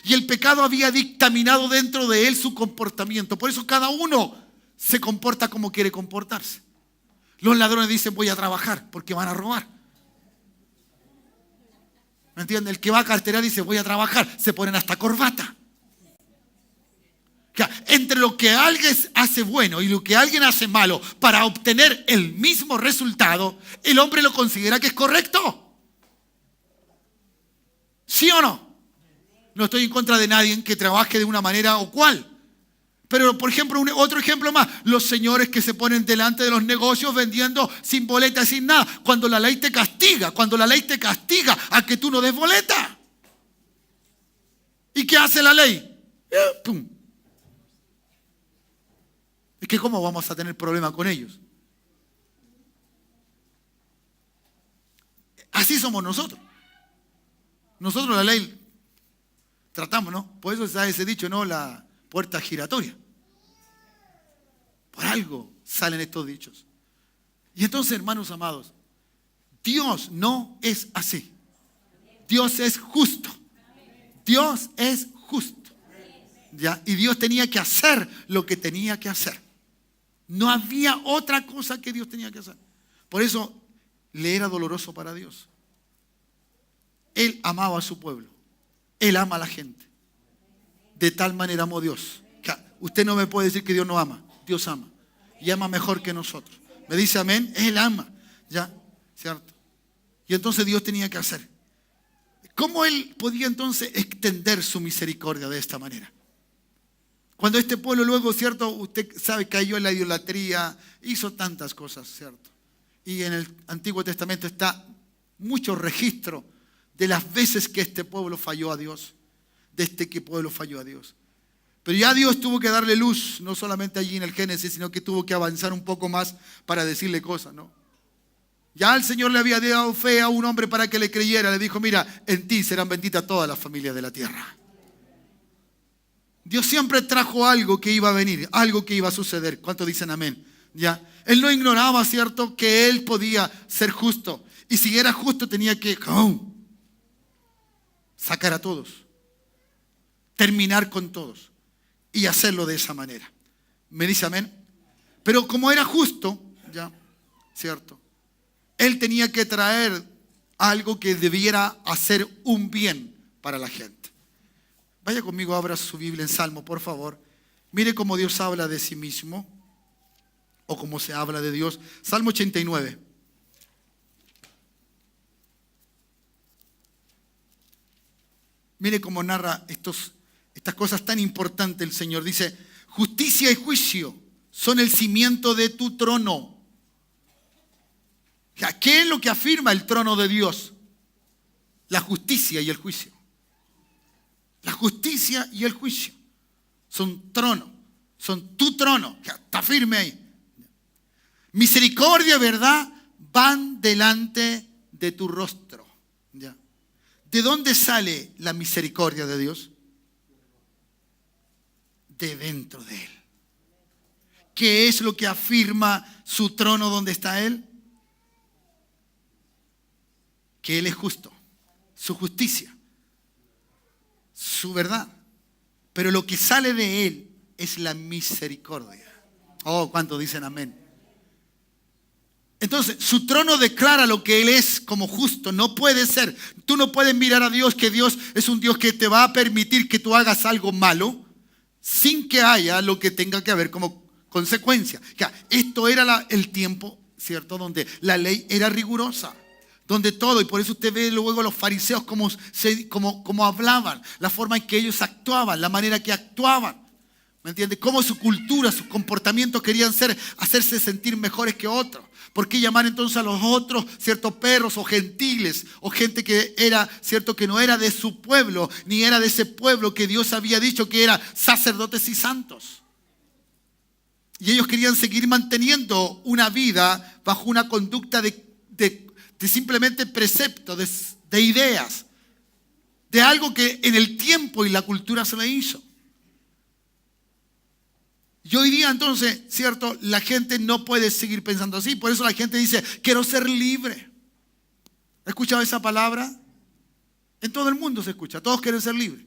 Y el pecado había dictaminado dentro de él su comportamiento. Por eso cada uno se comporta como quiere comportarse. Los ladrones dicen voy a trabajar porque van a robar. ¿Me entiende? El que va a carterar dice voy a trabajar. Se ponen hasta corbata. Entre lo que alguien hace bueno y lo que alguien hace malo para obtener el mismo resultado, el hombre lo considera que es correcto. ¿Sí o no? No estoy en contra de nadie que trabaje de una manera o cual. Pero, por ejemplo, otro ejemplo más. Los señores que se ponen delante de los negocios vendiendo sin boleta, sin nada. Cuando la ley te castiga a que tú no des boleta. ¿Y qué hace la ley? ¡Pum! Es que ¿cómo vamos a tener problema con ellos? Así somos nosotros. Nosotros la ley tratamos, ¿no? Por eso está ese dicho, ¿no? La puerta giratoria. Por algo salen estos dichos. Y entonces, hermanos amados, Dios no es así. Dios es justo. Dios es justo. ¿Ya? Y Dios tenía que hacer lo que tenía que hacer. No había otra cosa que Dios tenía que hacer. Por eso le era doloroso para Dios. Él amaba a su pueblo. Él ama a la gente. De tal manera amó Dios. Usted no me puede decir que Dios no ama. Dios ama. Y ama mejor que nosotros. Me dice amén. Él ama. ¿Ya? ¿Cierto? Y entonces Dios tenía que hacer. ¿Cómo Él podía entonces extender su misericordia de esta manera? Cuando este pueblo luego, ¿cierto? Usted sabe, cayó en la idolatría. Hizo tantas cosas, ¿cierto? Y en el Antiguo Testamento está mucho registro de las veces que este pueblo falló a Dios, que pueblo falló a Dios. Pero ya Dios tuvo que darle luz, no solamente allí en el Génesis, sino que tuvo que avanzar un poco más para decirle cosas, ¿no? Ya el Señor le había dado fe a un hombre para que le creyera. Le dijo, mira, en ti serán benditas todas las familias de la tierra. Dios siempre trajo algo que iba a venir, algo que iba a suceder. ¿Cuántos dicen amén? Ya. Él no ignoraba, ¿cierto?, que Él podía ser justo. Y si era justo tenía que sacar a todos, terminar con todos y hacerlo de esa manera. ¿Me dice amén? Pero como era justo, ya, ¿cierto?, Él tenía que traer algo que debiera hacer un bien para la gente. Vaya conmigo, abra su Biblia en Salmo, por favor. Mire cómo Dios habla de sí mismo, o cómo se habla de Dios. Salmo 89. Mire cómo narra estas cosas tan importantes el Señor. Dice, justicia y juicio son el cimiento de tu trono. ¿Qué es lo que afirma el trono de Dios? La justicia y el juicio. La justicia y el juicio son trono, son tu trono. Está firme ahí. Misericordia y verdad van delante de tu rostro. ¿Ya? ¿De dónde sale la misericordia de Dios? De dentro de Él. ¿Qué es lo que afirma su trono donde está Él? Que Él es justo, su justicia, su verdad. Pero lo que sale de Él es la misericordia. Oh, ¿cuántos dicen amén? Entonces, su trono declara lo que Él es como justo. No puede ser. Tú no puedes mirar a Dios, que Dios es un Dios que te va a permitir que tú hagas algo malo sin que haya lo que tenga que haber como consecuencia. Esto era el tiempo, ¿cierto? Donde la ley era rigurosa. Donde todo, y por eso usted ve luego a los fariseos como hablaban, la forma en que ellos actuaban, la manera que actuaban. ¿Me entiende? Cómo su cultura, sus comportamientos querían hacerse sentir mejores que otros. ¿Por qué llamar entonces a los otros, ciertos perros o gentiles? O gente que era, cierto, que no era de su pueblo, ni era de ese pueblo que Dios había dicho que era sacerdotes y santos. Y ellos querían seguir manteniendo una vida bajo una conducta de simplemente precepto, de ideas, de algo que en el tiempo y la cultura se le hizo. Y hoy día entonces, ¿cierto? La gente no puede seguir pensando así. Por eso la gente dice, quiero ser libre. ¿Has escuchado esa palabra? En todo el mundo se escucha. Todos quieren ser libres.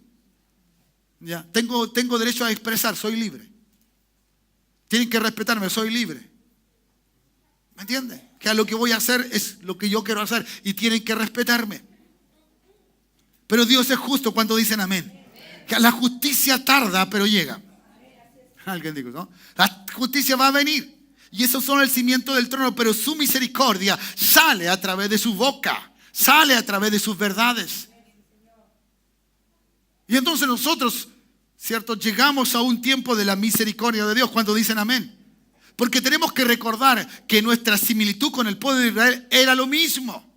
¿Ya? Tengo derecho a expresar, soy libre. Tienen que respetarme, soy libre. ¿Me entiendes? Que lo que voy a hacer es lo que yo quiero hacer y tienen que respetarme. Pero Dios es justo cuando dicen amén. Que la justicia tarda, pero llega. Alguien dijo, ¿no? La justicia va a venir. Y esos son el cimiento del trono, pero su misericordia sale a través de su boca, sale a través de sus verdades. Y entonces nosotros, ¿cierto? Llegamos a un tiempo de la misericordia de Dios cuando dicen amén. Porque tenemos que recordar que nuestra similitud con el pueblo de Israel era lo mismo.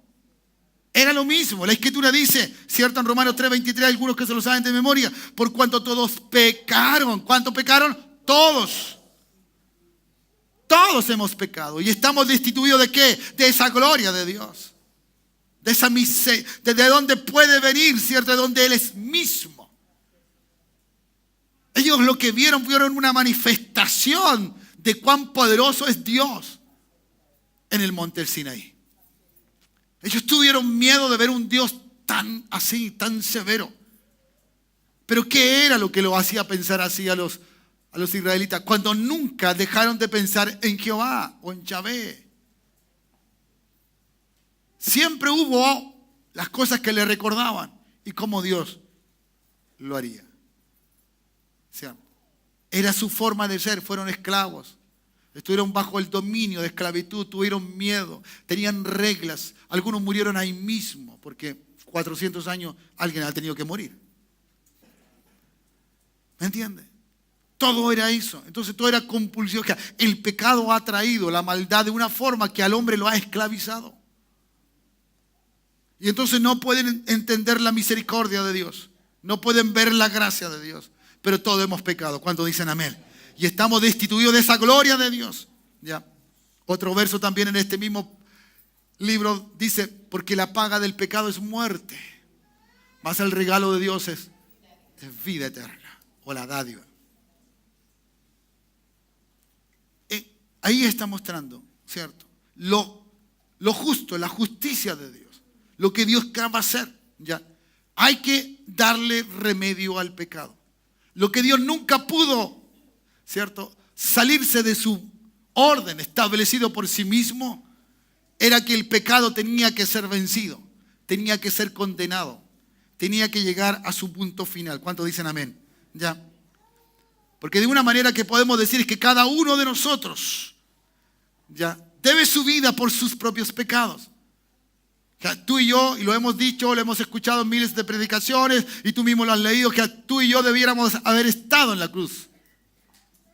Era lo mismo. La Escritura dice, ¿cierto? En Romanos 3:23, algunos que se lo saben de memoria, por cuanto todos pecaron. ¿Cuánto pecaron? Todos. Todos hemos pecado y estamos destituidos ¿de qué? De esa gloria de Dios. De esa miseria, de donde puede venir, ¿cierto? De donde Él es mismo. Ellos lo que vieron una manifestación de cuán poderoso es Dios en el monte del Sinaí. Ellos tuvieron miedo de ver un Dios tan así, tan severo. Pero ¿qué era lo que lo hacía pensar así a los israelitas? Cuando nunca dejaron de pensar en Jehová o en Yahvé. Siempre hubo las cosas que le recordaban y cómo Dios lo haría. O sea, era su forma de ser, fueron esclavos. Estuvieron bajo el dominio de esclavitud, tuvieron miedo, tenían reglas. Algunos murieron ahí mismo, porque 400 años alguien ha tenido que morir. ¿Me entiendes? Todo era eso. Entonces todo era compulsión. El pecado ha traído la maldad de una forma que al hombre lo ha esclavizado. Y entonces no pueden entender la misericordia de Dios. No pueden ver la gracia de Dios. Pero todos hemos pecado. ¿Cuántos dicen amén? Y estamos destituidos de esa gloria de Dios. ¿Ya? Otro verso también en este mismo libro dice, porque la paga del pecado es muerte, mas el regalo de Dios es vida eterna, o la dádiva. Ahí está mostrando, ¿cierto? Lo justo, la justicia de Dios, lo que Dios va a hacer. ¿Ya? Hay que darle remedio al pecado. Lo que Dios nunca pudo, ¿cierto?, salirse de su orden establecido por sí mismo, era que el pecado tenía que ser vencido, tenía que ser condenado, tenía que llegar a su punto final. ¿Cuántos dicen amén? ¿Ya? Porque de una manera que podemos decir es que cada uno de nosotros, ¿ya?, debe su vida por sus propios pecados. Que tú y yo, y lo hemos dicho, lo hemos escuchado en miles de predicaciones, y tú mismo lo has leído, que tú y yo debiéramos haber estado en la cruz.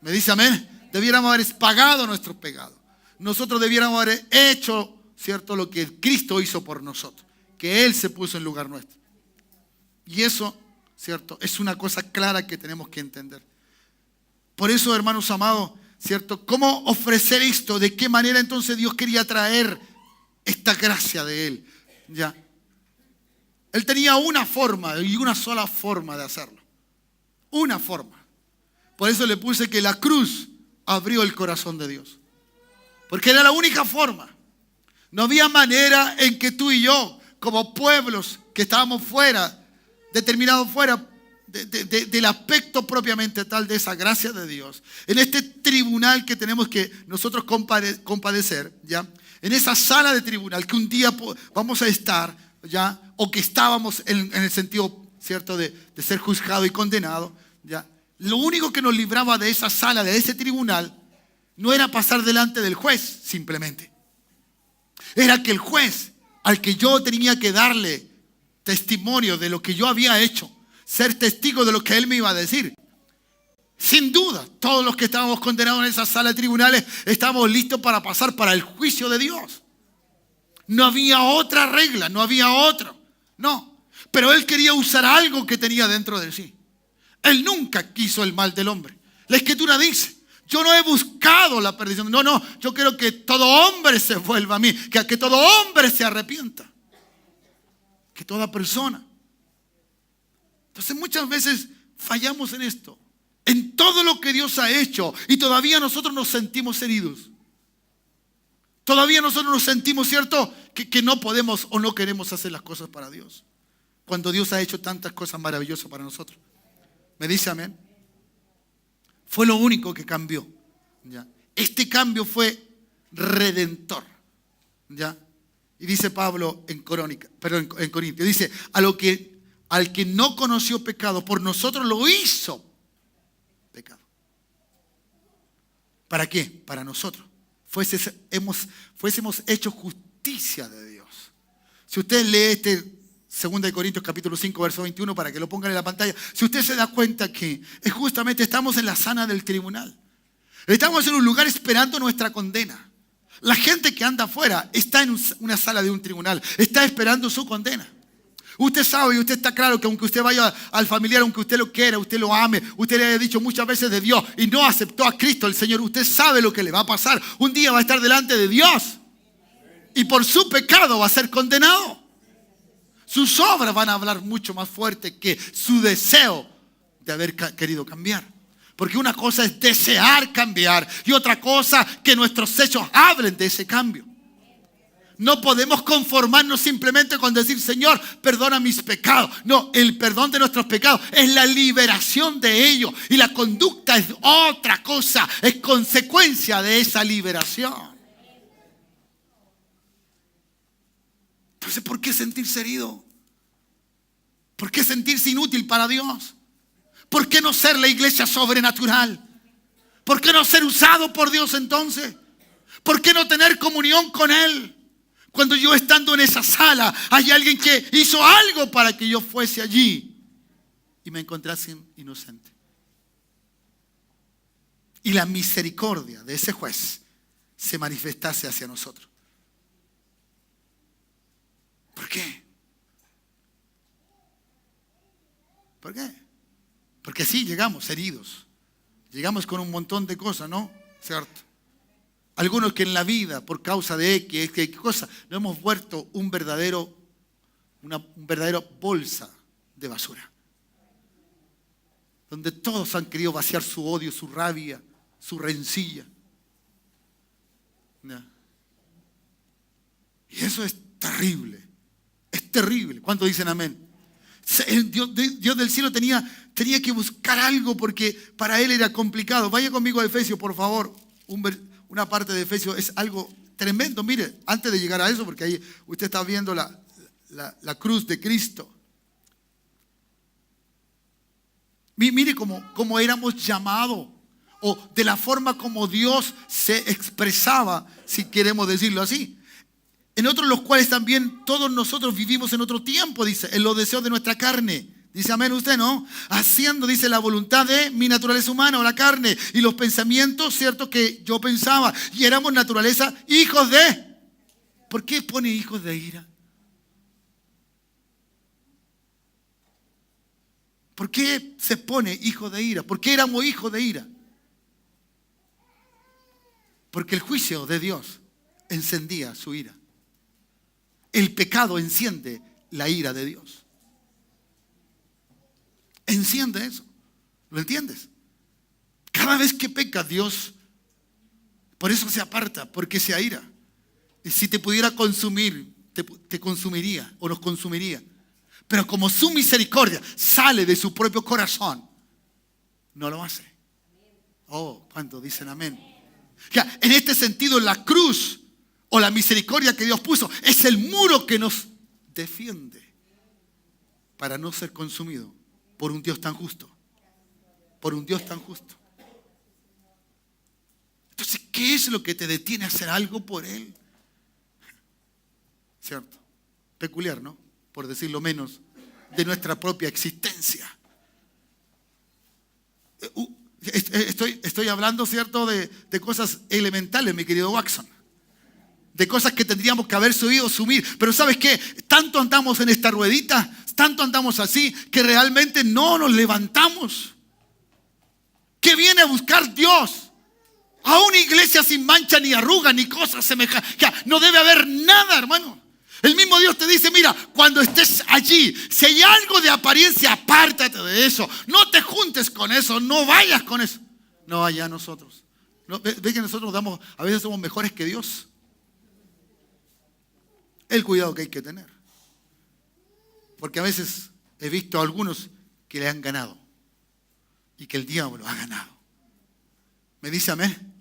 ¿Me dice amén? debiéramos haber pagado nuestros pecados. Nosotros debiéramos haber hecho, ¿cierto?, lo que Cristo hizo por nosotros, que Él se puso en lugar nuestro. Y eso, ¿cierto?, es una cosa clara que tenemos que entender. Por eso, hermanos amados, ¿cierto?, ¿cómo ofrecer esto? ¿De qué manera entonces Dios quería traer esta gracia de Él? ¿Ya? Él tenía una forma y una sola forma de hacerlo. Una forma. Por eso le puse que la cruz abrió el corazón de Dios. Porque era la única forma. No había manera en que tú y yo, como pueblos que estábamos fuera, determinados fuera del aspecto propiamente tal de esa gracia de Dios, en este tribunal que tenemos que nosotros compadecer, ¿ya? En esa sala de tribunal que un día vamos a estar, ¿ya? O que estábamos en el sentido, ¿cierto?, de ser juzgado y condenado, ¿ya? Lo único que nos libraba de esa sala, de ese tribunal, no era pasar delante del juez simplemente. Era que el juez al que yo tenía que darle testimonio de lo que yo había hecho, ser testigo de lo que él me iba a decir. Sin duda, todos los que estábamos condenados en esa sala de tribunales estábamos listos para pasar para el juicio de Dios. No había otra regla, no había otro. No, pero él quería usar algo que tenía dentro de sí. Él nunca quiso el mal del hombre. La Escritura dice: yo no he buscado la perdición. No, yo quiero que todo hombre se vuelva a mí, que todo hombre se arrepienta. Que toda persona. Entonces muchas veces fallamos en esto, en todo lo que Dios ha hecho, y todavía nosotros nos sentimos heridos. Todavía nosotros nos sentimos, ¿cierto?, que no podemos o no queremos hacer las cosas para Dios, cuando Dios ha hecho tantas cosas maravillosas para nosotros. ¿Me dice amén? Fue lo único que cambió, ¿ya? Este cambio fue redentor, ¿ya? Y dice Pablo en Corintios, dice: al que no conoció pecado, por nosotros lo hizo pecado. ¿Para qué? Para nosotros fuésemos hechos justicia de Dios. Si usted lee 2 Corintios capítulo 5, verso 21, para que lo pongan en la pantalla, si usted se da cuenta que es justamente estamos en la sala del tribunal. Estamos en un lugar esperando nuestra condena. La gente que anda afuera está en una sala de un tribunal, está esperando su condena. Usted sabe y usted está claro que aunque usted vaya al familiar, aunque usted lo quiera, usted lo ame, usted le haya dicho muchas veces de Dios y no aceptó a Cristo el Señor, usted sabe lo que le va a pasar. Un día va a estar delante de Dios y por su pecado va a ser condenado. Sus obras van a hablar mucho más fuerte que su deseo de haber querido cambiar. Porque una cosa es desear cambiar y otra cosa que nuestros hechos hablen de ese cambio. No podemos conformarnos simplemente con decir: Señor, perdona mis pecados. No, el perdón de nuestros pecados es la liberación de ellos. Y la conducta es otra cosa, es consecuencia de esa liberación. Entonces, ¿por qué sentirse herido? ¿Por qué sentirse inútil para Dios? ¿Por qué no ser la iglesia sobrenatural? ¿Por qué no ser usado por Dios entonces? ¿Por qué no tener comunión con Él? Cuando yo estando en esa sala hay alguien que hizo algo para que yo fuese allí y me encontrase inocente. Y la misericordia de ese juez se manifestase hacia nosotros. ¿Por qué? ¿Por qué? Porque sí, llegamos heridos. Llegamos con un montón de cosas, ¿no? ¿Cierto? Algunos que en la vida, por causa de X cosa, nos hemos vuelto un verdadero bolsa de basura. Donde todos han querido vaciar su odio, su rabia, su rencilla. ¿No? Y eso es terrible. Es terrible. ¿Cuántos dicen amén? El Dios del cielo tenía que buscar algo porque para él era complicado. Vaya conmigo a Efesios, por favor. Una parte de Efesios es algo tremendo. Mire, antes de llegar a eso, porque ahí usted está viendo la cruz de Cristo. Mire cómo éramos llamados, o de la forma como Dios se expresaba, si queremos decirlo así. En otros los cuales también todos nosotros vivimos en otro tiempo, dice, en los deseos de nuestra carne. Dice amén usted, ¿no? Haciendo, dice, la voluntad de mi naturaleza humana o la carne y los pensamientos, ¿cierto? Que yo pensaba. Y éramos naturaleza hijos de. ¿Por qué pone hijos de ira? ¿Por qué se pone hijos de ira? ¿Por qué éramos hijos de ira? Porque el juicio de Dios encendía su ira. El pecado enciende la ira de Dios. Enciende eso. ¿Lo entiendes? Cada vez que peca Dios, por eso se aparta, porque se aira. Y si te pudiera consumir, te consumiría o nos consumiría. Pero como su misericordia sale de su propio corazón, no lo hace. Oh, ¿cuántos dicen amén? Ya, en este sentido, la cruz o la misericordia que Dios puso es el muro que nos defiende para no ser consumido por un Dios tan justo. Por un Dios tan justo. Entonces, ¿qué es lo que te detiene a hacer algo por Él? ¿Cierto? Peculiar, ¿no? Por decirlo menos, de nuestra propia existencia. Estoy hablando, ¿cierto?, de cosas elementales, mi querido Watson. De cosas que tendríamos que haber sabido asumir. Pero ¿sabes qué? Tanto andamos en esta ruedita, tanto andamos así, que realmente no nos levantamos. ¿Qué viene a buscar Dios? A una iglesia sin mancha ni arruga ni cosas semejantes. No debe haber nada, hermano. El mismo Dios te dice, mira, cuando estés allí, si hay algo de apariencia, apártate de eso. No te juntes con eso, no vayas con eso. No, allá nosotros. No, ve que nosotros a veces somos mejores que Dios. El cuidado que hay que tener. Porque a veces he visto a algunos que le han ganado. Y que el diablo ha ganado. ¿Me dice amén?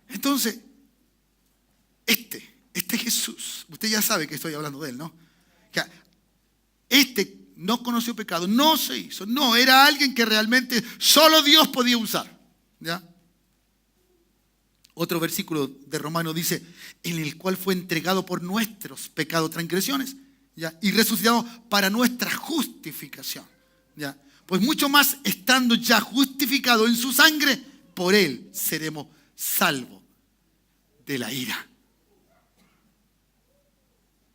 Entonces, este Jesús, usted ya sabe que estoy hablando de él, ¿no? Este no conoció pecado, no se hizo, no, era alguien que realmente solo Dios podía usar, ¿ya? Otro versículo de Romanos dice, en el cual fue entregado por nuestros pecados, transgresiones, ¿ya? Y resucitado para nuestra justificación, ¿ya? Pues mucho más estando ya justificado en su sangre, por él seremos salvos de la ira.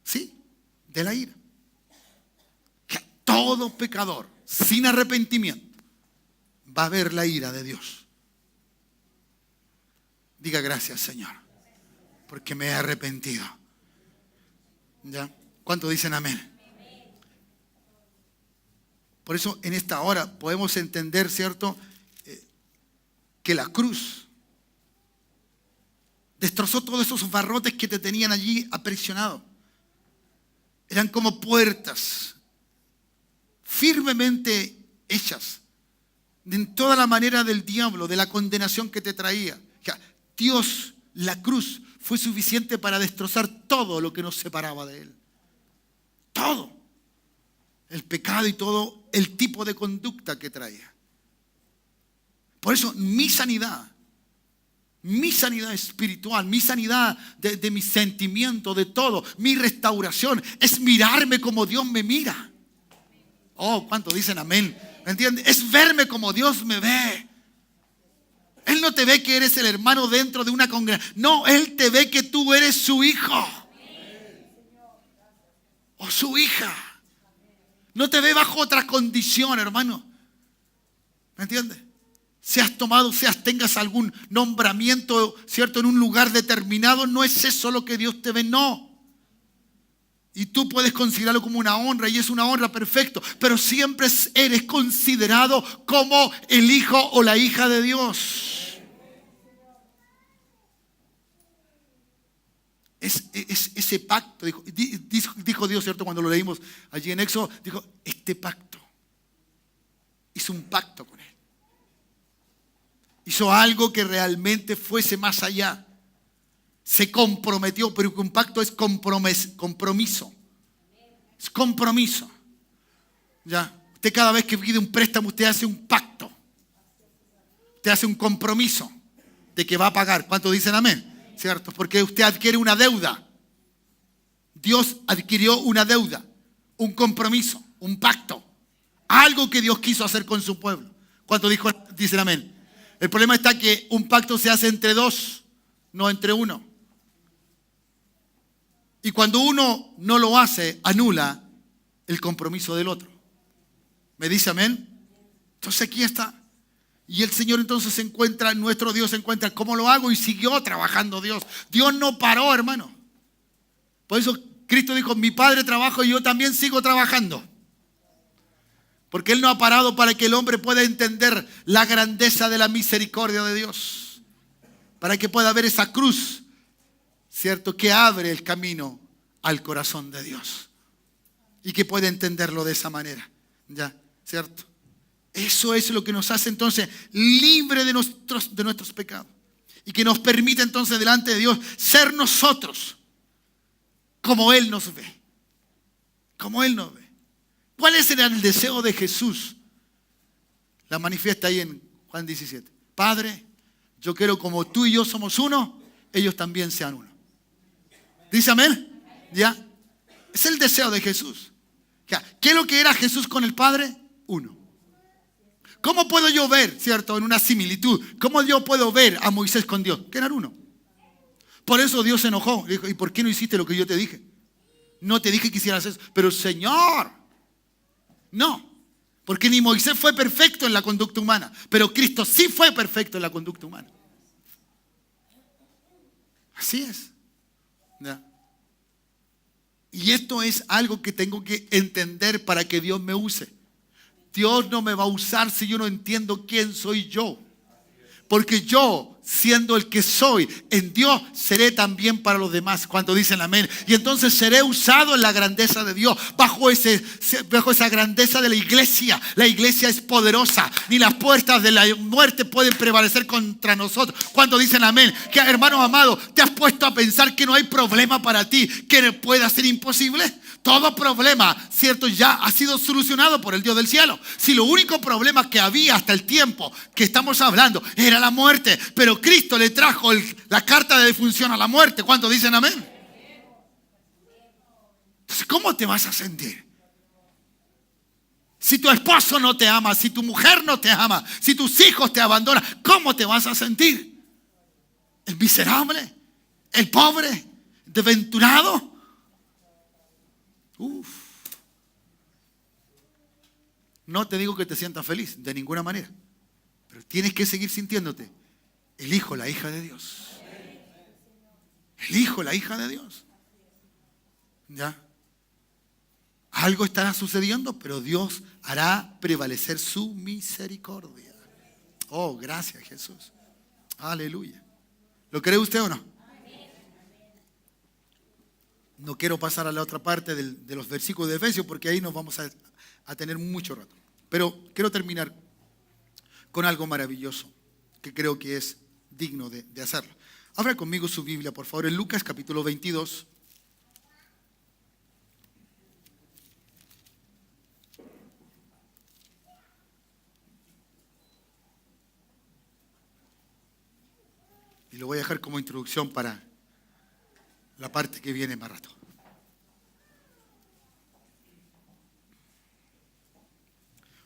¿Sí? De la ira. Que todo pecador sin arrepentimiento va a ver la ira de Dios. Diga gracias, Señor, porque me he arrepentido. ¿Ya? ¿Cuántos dicen amén? Por eso en esta hora podemos entender, ¿cierto?, que la cruz destrozó todos esos barrotes que te tenían allí aprisionado. Eran como puertas firmemente hechas en toda la manera del diablo, de la condenación que te traía. Dios, la cruz, fue suficiente para destrozar todo lo que nos separaba de Él. Todo. El pecado y todo el tipo de conducta que traía. Por eso mi sanidad espiritual, mi sanidad de mis sentimientos, de todo, mi restauración, es mirarme como Dios me mira. Oh, ¿cuántos dicen amén? ¿Me entiendes? Es verme como Dios me ve. Él no te ve que eres el hermano dentro de una congregación. No, Él te ve que tú eres su hijo. O su hija. No te ve bajo otra condición, hermano. ¿Me entiendes? Tengas algún nombramiento, ¿cierto?, en un lugar determinado, no es eso lo que Dios te ve, no. Y tú puedes considerarlo como una honra, y es una honra, perfecto, pero siempre eres considerado como el hijo o la hija de Dios. Es ese pacto, dijo Dios, ¿cierto?, cuando lo leímos allí en Éxodo, dijo, este pacto, hizo un pacto con Él. Hizo algo que realmente fuese más allá. Se comprometió, pero un pacto es compromiso. Es compromiso. ¿Ya? Usted cada vez que pide un préstamo, usted hace un pacto. Usted hace un compromiso de que va a pagar. ¿Cuántos dicen amén? ¿Cierto? Porque usted adquiere una deuda. Dios adquirió una deuda, un compromiso, un pacto. Algo que Dios quiso hacer con su pueblo. ¿Cuántos dicen amén? El problema está que un pacto se hace entre dos, no entre uno. Y cuando uno no lo hace, anula el compromiso del otro. ¿Me dice amén? Entonces aquí está. Y el Señor entonces se encuentra, nuestro Dios se encuentra, ¿cómo lo hago? Y siguió trabajando Dios. Dios no paró, hermano. Por eso Cristo dijo, mi Padre trabaja y yo también sigo trabajando. Porque Él no ha parado para que el hombre pueda entender la grandeza de la misericordia de Dios. Para que pueda ver esa cruz, ¿cierto? Que abre el camino al corazón de Dios. Y que pueda entenderlo de esa manera. ¿Ya? ¿Cierto? Eso es lo que nos hace entonces libre de nuestros pecados. Y que nos permite entonces delante de Dios ser nosotros como Él nos ve. Como Él nos ve. ¿Cuál es el deseo de Jesús? La manifiesta ahí en Juan 17. Padre, yo quiero como tú y yo somos uno, ellos también sean uno. ¿Dice amén? ¿Ya? Es el deseo de Jesús. ¿Qué es lo que era Jesús con el Padre? Uno. ¿Cómo puedo yo ver, cierto, en una similitud? ¿Cómo yo puedo ver a Moisés con Dios? Que eran uno. Por eso Dios se enojó. Dijo, ¿y por qué no hiciste lo que yo te dije? No te dije que hicieras eso. Pero Señor, no. Porque ni Moisés fue perfecto en la conducta humana. Pero Cristo sí fue perfecto en la conducta humana. Así es. ¿Ya? Y esto es algo que tengo que entender para que Dios me use. Dios no me va a usar si yo no entiendo quién soy yo. Porque yo, siendo el que soy, en Dios seré también para los demás. Cuando dicen amén. Y entonces seré usado en la grandeza de Dios. Bajo esa grandeza de la iglesia. La iglesia es poderosa. Ni las puertas de la muerte pueden prevalecer contra nosotros. Cuando dicen amén. Que hermano amado, te has puesto a pensar que no hay problema para ti que pueda ser imposible. Todo problema, cierto, ya ha sido solucionado por el Dios del cielo. Si lo único problema que había hasta el tiempo que estamos hablando era la muerte, pero Cristo le trajo la carta de defunción a la muerte. ¿Cuántos dicen amén? Entonces, ¿cómo te vas a sentir? Si tu esposo no te ama, si tu mujer no te ama, si tus hijos te abandonan, ¿cómo te vas a sentir? ¿El miserable? ¿El pobre? ¿Desventurado? No te digo que te sientas feliz, de ninguna manera. Pero tienes que seguir sintiéndote el hijo, la hija de Dios. El hijo, la hija de Dios. ¿Ya? Algo estará sucediendo, pero Dios hará prevalecer su misericordia. Oh, gracias Jesús. Aleluya. ¿Lo cree usted o no? No quiero pasar a la otra parte de los versículos de Efesios porque ahí nos vamos a tener mucho rato. Pero quiero terminar con algo maravilloso que creo que es digno de hacerlo. Abra conmigo su Biblia, por favor, en Lucas capítulo 22. Y lo voy a dejar como introducción para la parte que viene más rato.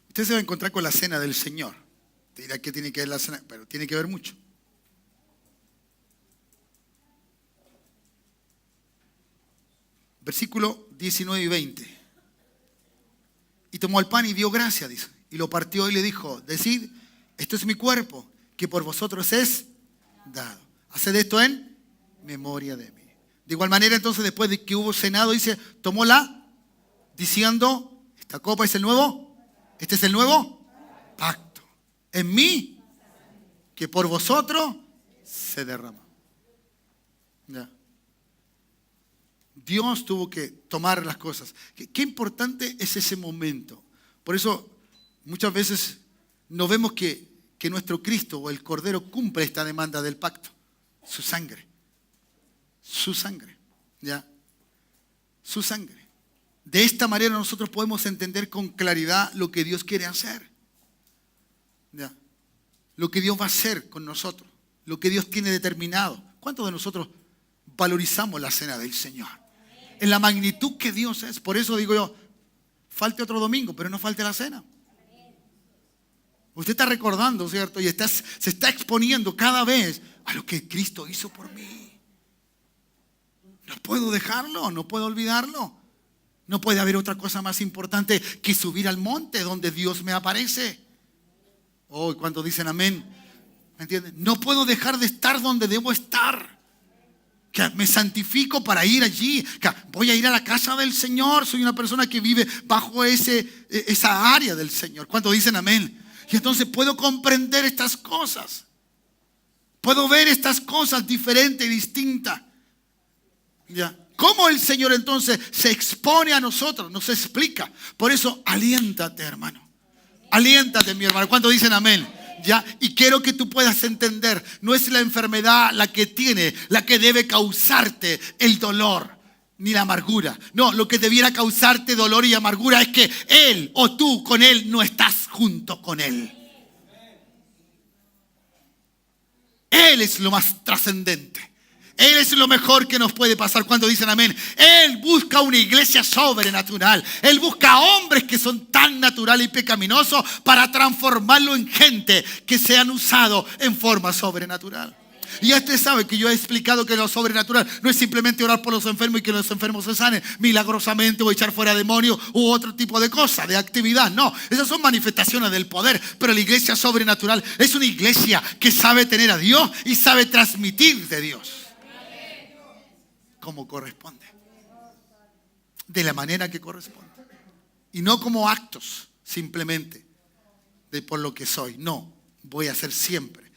Usted se va a encontrar con la cena del Señor. Te dirá que tiene que ver la cena, pero tiene que ver mucho. Versículo 19 y 20. Y tomó el pan y dio gracias, dice. Y lo partió y le dijo, decid, esto es mi cuerpo, que por vosotros es dado. Haced esto en memoria de mí. De igual manera, entonces, después de que hubo cenado, dice, tomóla, diciendo, esta copa es el nuevo, este es el nuevo pacto. En mí, que por vosotros se derrama. Ya. Dios tuvo que tomar las cosas. Qué importante es ese momento. Por eso, muchas veces no vemos que nuestro Cristo o el Cordero cumple esta demanda del pacto. Su sangre. Su sangre, ¿ya? Su sangre. De esta manera nosotros podemos entender con claridad lo que Dios quiere hacer, ¿ya? Lo que Dios va a hacer con nosotros, lo que Dios tiene determinado. ¿Cuántos de nosotros valorizamos la cena del Señor? En la magnitud que Dios es. Por eso digo yo, falte otro domingo, pero no falte la cena. Usted está recordando, ¿cierto? Y se está exponiendo cada vez a lo que Cristo hizo por mí. No puedo dejarlo, no puedo olvidarlo. No puede haber otra cosa más importante que subir al monte donde Dios me aparece. Oh, ¿cuántos dicen amén? ¿Me entienden? No puedo dejar de estar donde debo estar. Que me santifico para ir allí. Que voy a ir a la casa del Señor. Soy una persona que vive bajo esa área del Señor. ¿Cuántos dicen amén? Y entonces puedo comprender estas cosas. Puedo ver estas cosas diferentes y distintas. ¿Ya? ¿Cómo el Señor entonces se expone a nosotros? Nos explica. Por eso, aliéntate, hermano. Aliéntate, mi hermano. ¿Cuántos dicen amén? ¿Ya? Y quiero que tú puedas entender, no es la enfermedad la que debe causarte el dolor ni la amargura. No, lo que debiera causarte dolor y amargura es que Él o tú con Él no estás junto con Él. Él es lo más trascendente. Él es lo mejor que nos puede pasar. Cuando dicen amén. Él busca una iglesia sobrenatural. Él busca hombres que son tan naturales y pecaminosos para transformarlo en gente que sean usados en forma sobrenatural. Y usted sabe que yo he explicado que lo sobrenatural no es simplemente orar por los enfermos y que los enfermos se sanen milagrosamente o echar fuera demonios u otro tipo de cosas, de actividad. No, esas son manifestaciones del poder. Pero la iglesia sobrenatural es una iglesia que sabe tener a Dios y sabe transmitir de Dios como corresponde, de la manera que corresponde, y no como actos simplemente de por lo que soy. No, voy a hacer siempre.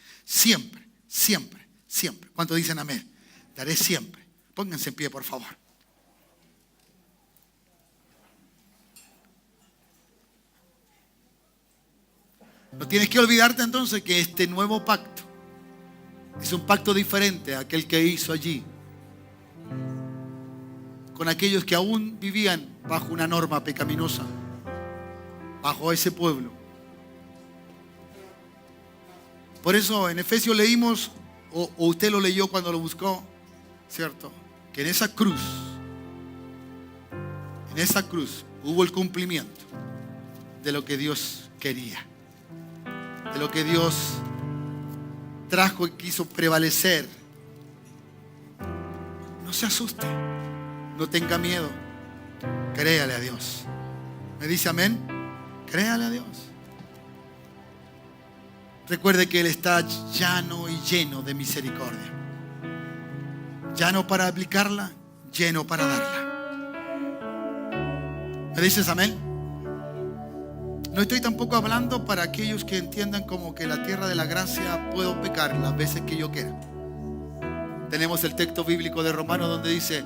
¿Cuántos dicen amén? Daré siempre. Pónganse en pie, por favor. No tienes que olvidarte entonces que este nuevo pacto es un pacto diferente a aquel que hizo allí con aquellos que aún vivían bajo una norma pecaminosa, bajo ese pueblo. Por eso en Efesios leímos, o usted lo leyó cuando lo buscó, ¿cierto? Que en esa cruz hubo el cumplimiento de lo que Dios quería, de lo que Dios trajo y quiso prevalecer. No se asuste. No tenga miedo. Créale a Dios. ¿Me dice amén? Créale a Dios. Recuerde que Él está llano y lleno de misericordia. Llano para aplicarla, lleno para darla. ¿Me dices amén? No estoy tampoco hablando para aquellos que entiendan como que la tierra de la gracia puedo pecar las veces que yo quiera. Tenemos el texto bíblico de Romanos donde dice: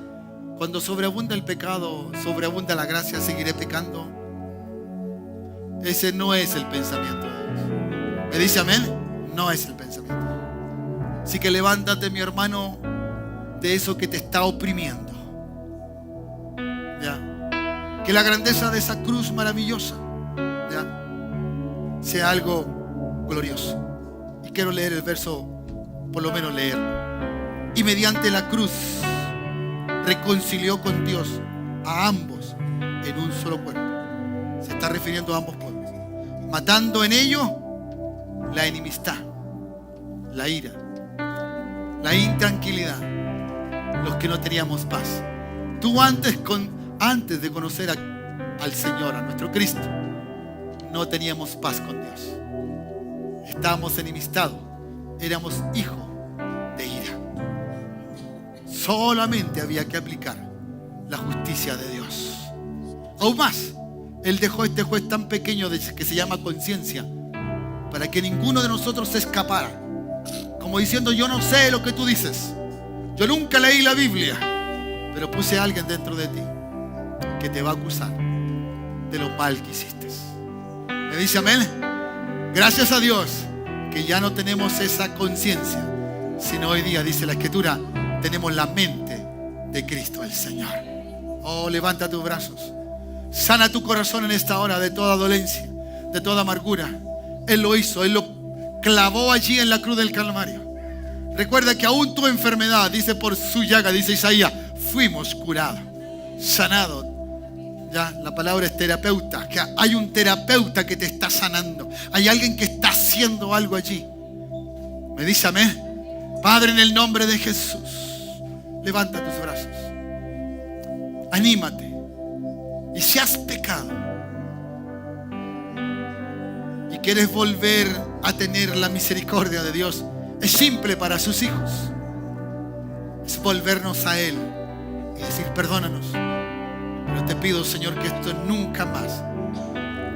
cuando sobreabunda el pecado, sobreabunda la gracia, seguiré pecando. Ese no es el pensamiento de Dios. ¿Me dice amén? No es el pensamiento. Así que levántate, mi hermano, de eso que te está oprimiendo. ¿Ya? Que la grandeza de esa cruz maravillosa, ¿ya?, sea algo glorioso. Y quiero leer el verso, por lo menos leerlo. Y mediante la cruz reconcilió con Dios a ambos en un solo cuerpo. Se está refiriendo a ambos pueblos, matando en ello la enemistad, la ira, la intranquilidad, los que no teníamos paz. Tú antes de conocer al Señor, a nuestro Cristo, no teníamos paz con Dios. Estábamos enemistados, éramos hijos de ira. Solamente había que aplicar la justicia de Dios. Aún más, Él dejó este juez tan pequeño que se llama conciencia, para que ninguno de nosotros se escapara, como diciendo: yo no sé lo que tú dices, yo nunca leí la Biblia, pero puse a alguien dentro de ti que te va a acusar de lo mal que hiciste. ¿Me dice amén? Gracias a Dios que ya no tenemos esa conciencia, sino hoy día, dice la Escritura, tenemos la mente de Cristo el Señor. Oh, levanta tus brazos. Sana tu corazón en esta hora de toda dolencia, de toda amargura. Él lo hizo, Él lo clavó allí en la cruz del Calvario. Recuerda que aún tu enfermedad, dice, por su llaga, dice Isaías, fuimos curados, sanados. Ya, la palabra es terapeuta, que hay un terapeuta que te está sanando. Hay alguien que está haciendo algo allí. Me dice amén. Padre, en el nombre de Jesús, levanta tus brazos. Anímate. Y si has pecado y quieres volver a tener la misericordia de Dios, es simple para sus hijos. Es volvernos a Él y decir: perdónanos, pero te pido, Señor, que esto nunca más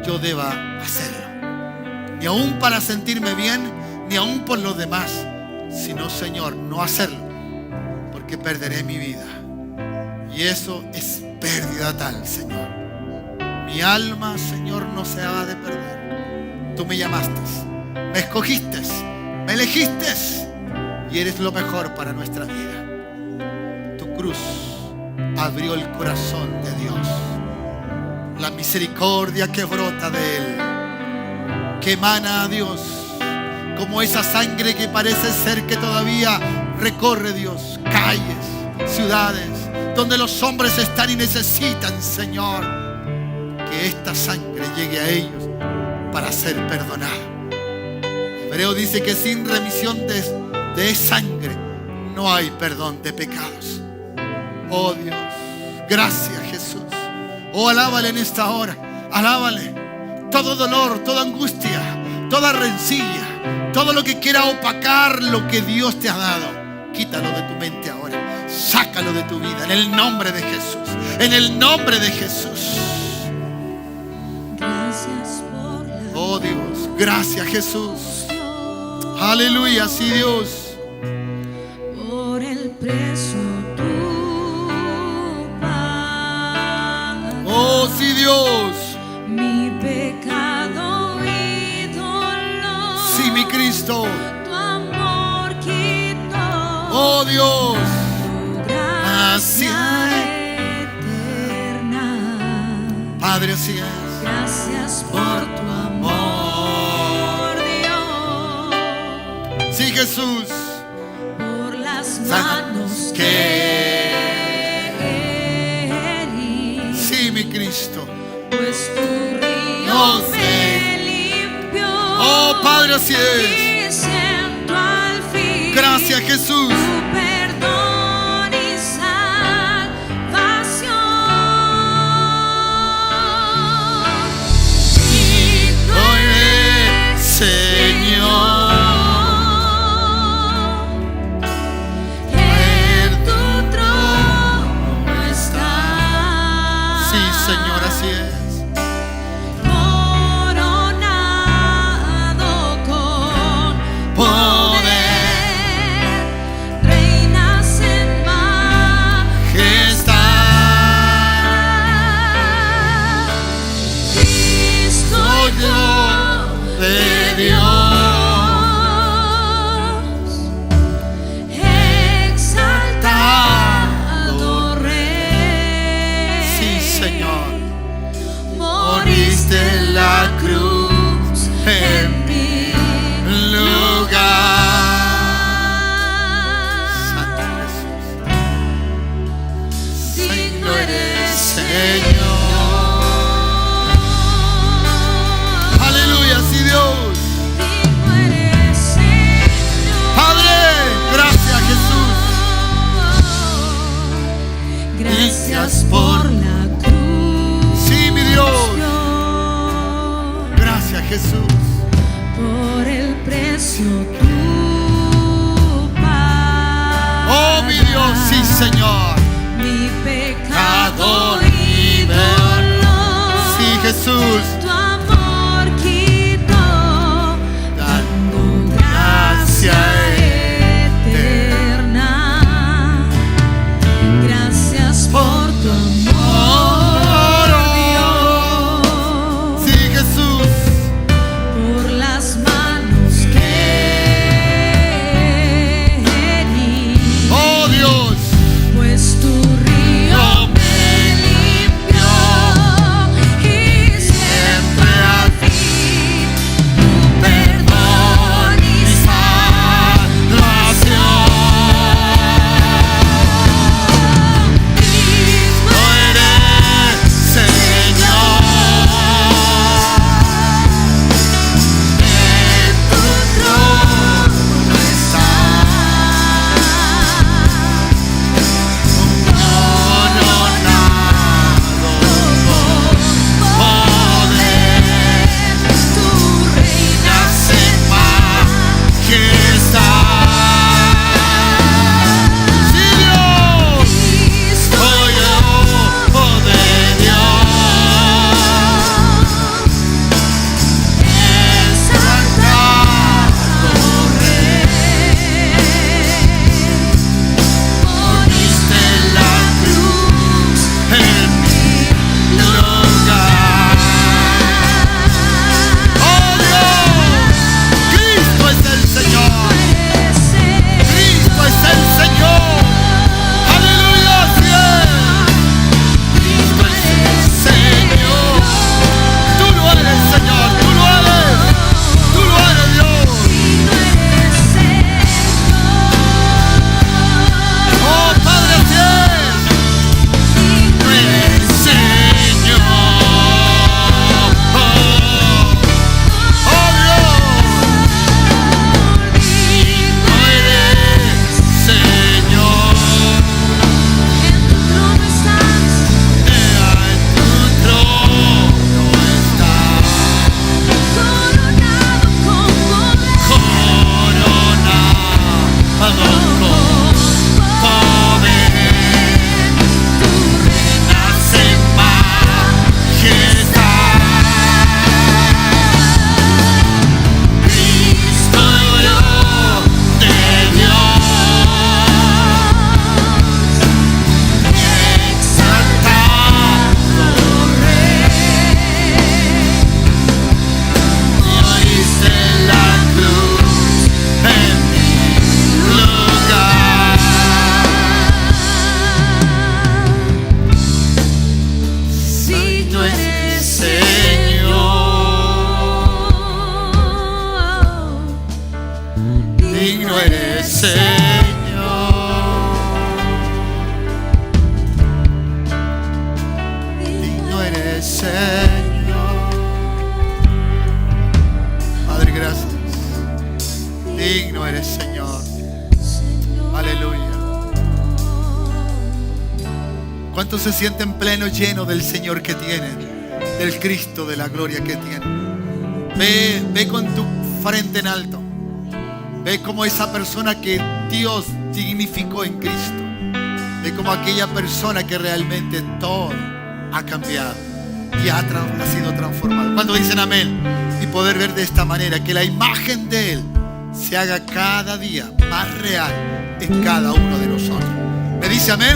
yo deba hacerlo, ni aún para sentirme bien, ni aún por los demás, sino, Señor, no hacerlo, porque perderé mi vida. Y eso es pérdida tal, Señor. Mi alma, Señor, no se ha de perder. Tú me llamaste, me escogiste, me elegiste y eres lo mejor para nuestra vida. Tu cruz abrió el corazón de Dios. La misericordia que brota de Él, que emana a Dios, como esa sangre que parece ser que todavía recorre, Dios, calles, ciudades, donde los hombres están y necesitan, Señor, que esta sangre llegue a ellos para ser perdonada. Hebreo dice que sin remisión de sangre no hay perdón de pecados. Oh Dios, gracias Jesús. Oh, alábale en esta hora, alábale. Todo dolor, toda angustia, toda rencilla, todo lo que quiera opacar lo que Dios te ha dado, quítalo de tu mente ahora. Sácalo de tu vida en el nombre de Jesús. En el nombre de Jesús. Gracias por la Oh Dios, gracias Jesús. Aleluya, sí Dios. por el precio tú pagaste. Oh sí Dios. Mi pecado y dolor. Sí mi Cristo. Tu amor quitó. Oh Dios. Tu gracia eterna. Padre, así es. Gracias por tu amor, Dios. Sí Jesús. Por las manos que heriste. Sí mi Cristo. Pues tu río No sé. me limpió. Oh Padre, así es. Y siento al fin Gracias Jesús. tu perdón y salvación. Oye, Señor. En tu trono está. Sí, Señor, así es. Coronado con Poder, reinas en majestad. Cristo Hijo de Dios, exaltado Rey. sí, Señor. Moriste en la cruz en mi lugar. Santo lugar. Jesús. Digno eres, Señor. Aleluya, sí, Dios. digno eres, Señor. Padre, gracias, Jesús. Gracias por la cruz. Sí, mi Dios. Gracias, Jesús. Por el precio tú pagaste. Oh, mi Dios, sí, Señor. Mi pecado y dolor. Sí, Jesús. Tu amor quitó, Dando gracia eterna. Gracias por tu amor, Dios. Sí, Jesús. Por las manos que Digno eres, Señor. Aleluya. ¿Cuántos se sienten plenos, llenos del Señor que tienen? Del Cristo, de la gloria que tienen. Ve con tu frente en alto. Ve como esa persona que Dios dignificó en Cristo. Ve como aquella persona que realmente todo ha cambiado y ha sido transformado. Cuando dicen amén, y poder ver de esta manera que la imagen de Él se haga cada día más real en cada uno de nosotros. ¿Me dice amén?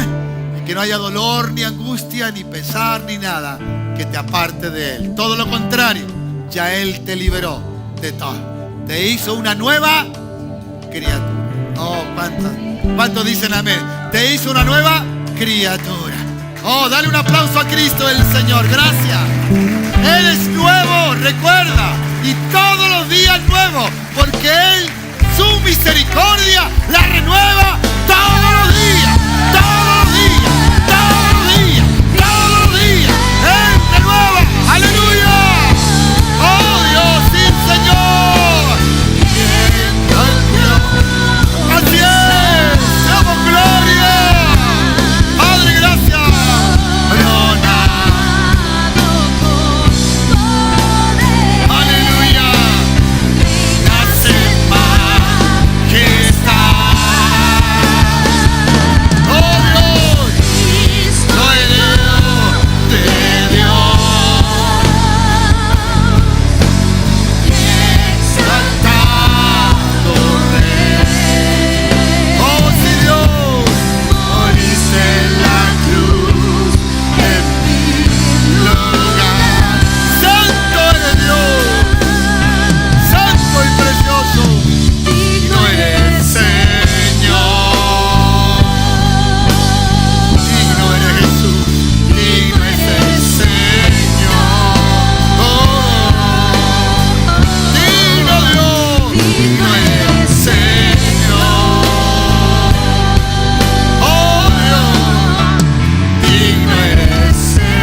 Y que no haya dolor, ni angustia, ni pesar, ni nada que te aparte de Él. Todo lo contrario, ya Él te liberó de todo. Te hizo una nueva criatura. Oh, ¿cuántos dicen amén? Te hizo una nueva criatura. Oh, dale un aplauso a Cristo el Señor. Gracias. Él es nuevo, recuerda. Y todos los días nuevo. Porque Él, su misericordia, la renueva todos los días. Todos los días. Todos los días. Todos los días. Él renueva. Aleluya. Oh Dios, sí, Señor. Así es. Damos gloria. Padre, gracias. Aleluya. Nace majestad. Oh Dios, lo heredero de Dios. Exaltado Rey. Oh sí, Dios, moriste en la cruz en mi lugar. Santo eres Dios, santo y precioso. Digno eres, Señor. Digno eres Jesús, digno es el Señor. Oh, digno Dios, digno eres, Señor. Oh Dios, digno eres, Señor.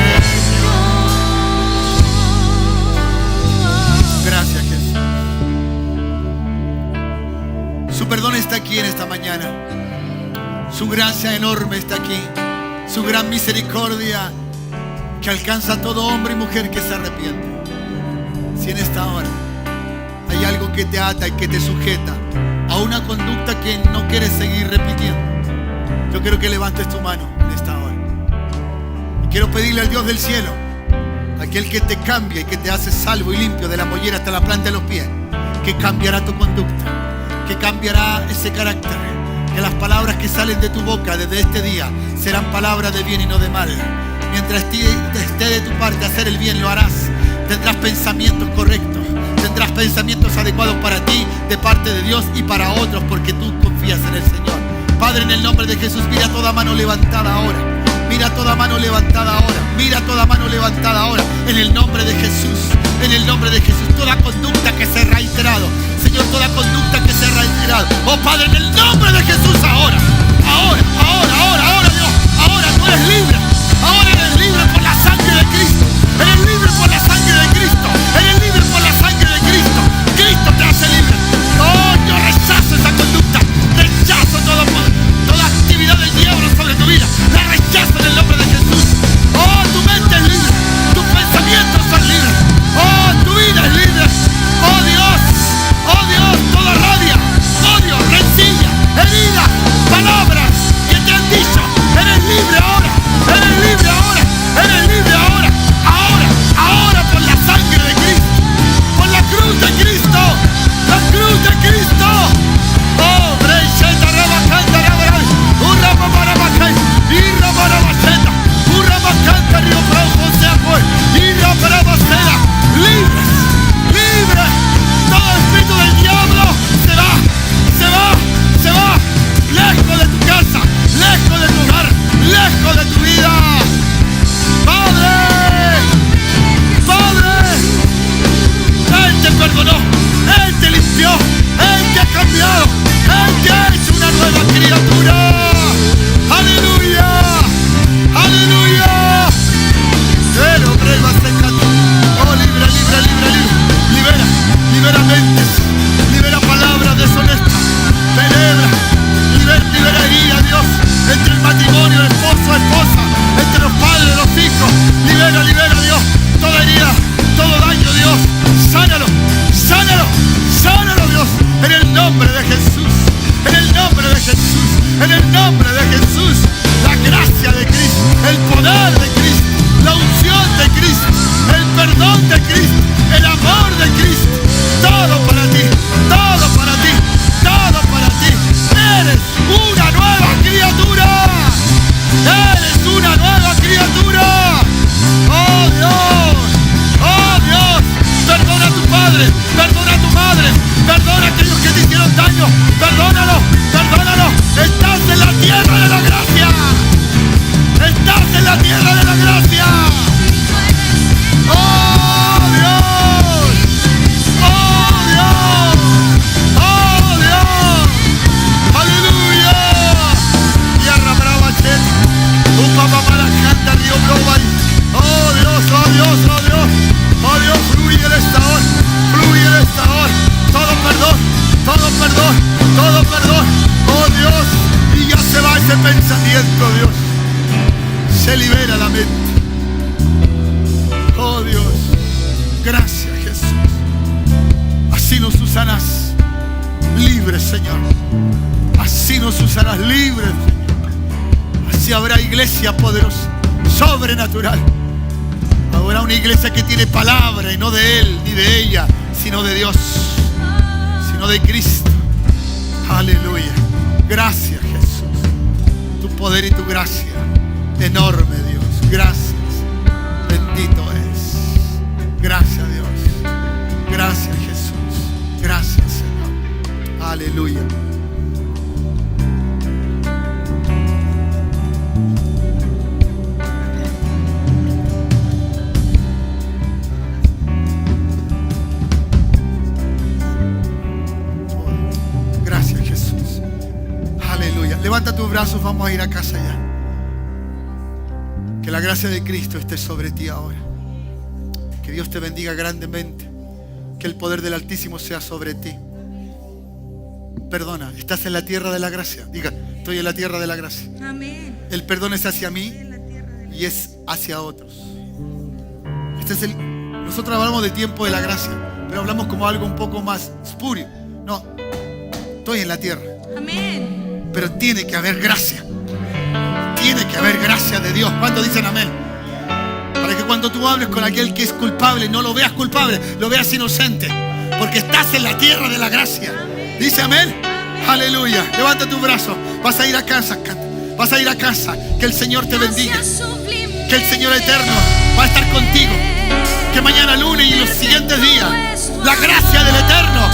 Gracias, Jesús. Su perdón está aquí en esta mañana. Su gracia enorme está aquí. Su gran misericordia que alcanza a todo hombre y mujer que se arrepiente. Si en esta hora hay algo que te ata y que te sujeta a una conducta que no quieres seguir repitiendo, yo quiero que levantes tu mano en esta hora. Y quiero pedirle al Dios del cielo, aquel que te cambia y que te hace salvo y limpio de la mollera hasta la planta de los pies, que cambiará tu conducta, que cambiará ese carácter, que las palabras que salen de tu boca desde este día serán palabras de bien y no de mal. Mientras esté de tu parte hacer el bien, lo harás. Tendrás pensamientos correctos, tendrás pensamientos adecuados para ti, de parte de Dios y para otros, porque tú confías en el Señor. Padre, en el nombre de Jesús, mira toda mano levantada ahora. Mira toda mano levantada ahora. Mira toda mano levantada ahora. En el nombre de Jesús. En el nombre de Jesús. Toda conducta que se ha reiterado. Señor, toda conducta que se ha reiterado. Oh Padre, en el nombre de Jesús ahora. Ahora, Dios. Ahora tú eres libre. Ahora eres libre por la sangre de Cristo. Eres libre por la sangre de Cristo. Eres libre por la sangre de Cristo. Cristo te hace libre. Oh, yo rechazo esa conducta. Rechazo toda actividad del diablo sobre tu vida. La rechazo en el nombre de Jesús. Oh, tu mente es libre. Tus pensamientos son libres. Oh, tu vida es libre. Oh Dios, toda rabia, odio, rencilla, herida, En el nombre de Jesús, la gracia de Cristo, el poder de Cristo, la unción de Cristo, el perdón de Cristo, el amor de Cristo, todo para ti, todo para ti, todo para ti. Eres una nueva criatura. Eres una nueva criatura. Oh Dios, oh Dios, perdona a tu padre, perdona a tu madre, perdona a aquellos que te hicieron daño, perdónalo, perdónalo. Estás en la tierra de la gracia. Estás en la tierra de la gracia. Oh Dios, oh Dios, oh Dios. Aleluya. Tierra brava, un papá para canta río brava. Oh Dios, oh Dios, oh Dios, oh Dios, fluye en esta hora, fluye en esta hora. Todo perdón, todo perdón, todo perdón. Oh Dios, y ya se va ese pensamiento, Dios. Se libera la mente. Oh Dios, gracias Jesús. Así nos usarás libres, Señor. Así nos usarás libres, Señor. Así habrá iglesia poderosa, sobrenatural. Habrá una iglesia que tiene palabra y no de él ni de ella, sino de Dios, sino de Cristo. Aleluya. Gracias Jesús. Tu poder y tu gracia. Enorme Dios. Gracias. Bendito es. Gracias Dios. Gracias Jesús. Gracias Señor. Aleluya. Levanta tus brazos, vamos a ir a casa ya. Que la gracia de Cristo esté sobre ti ahora. Que Dios te bendiga grandemente. Que el poder del Altísimo sea sobre ti. Perdona, estás en la tierra de la gracia. Diga, estoy en la tierra de la gracia. Amén. El perdón es hacia mí y es hacia otros. Nosotros hablamos de tiempo de la gracia, pero hablamos como algo un poco más espurio. No, estoy en la tierra. Amén. Pero tiene que haber gracia. Tiene que haber gracia de Dios. ¿Cuántos dicen amén? Para que cuando tú hables con aquel que es culpable, no lo veas culpable, lo veas inocente. Porque estás en la tierra de la gracia. Dice amén. Aleluya. Levanta tu brazo. Vas a ir a casa. Vas a ir a casa. Que el Señor te bendiga. Que el Señor eterno va a estar contigo. Que mañana lunes y los siguientes días la gracia del eterno,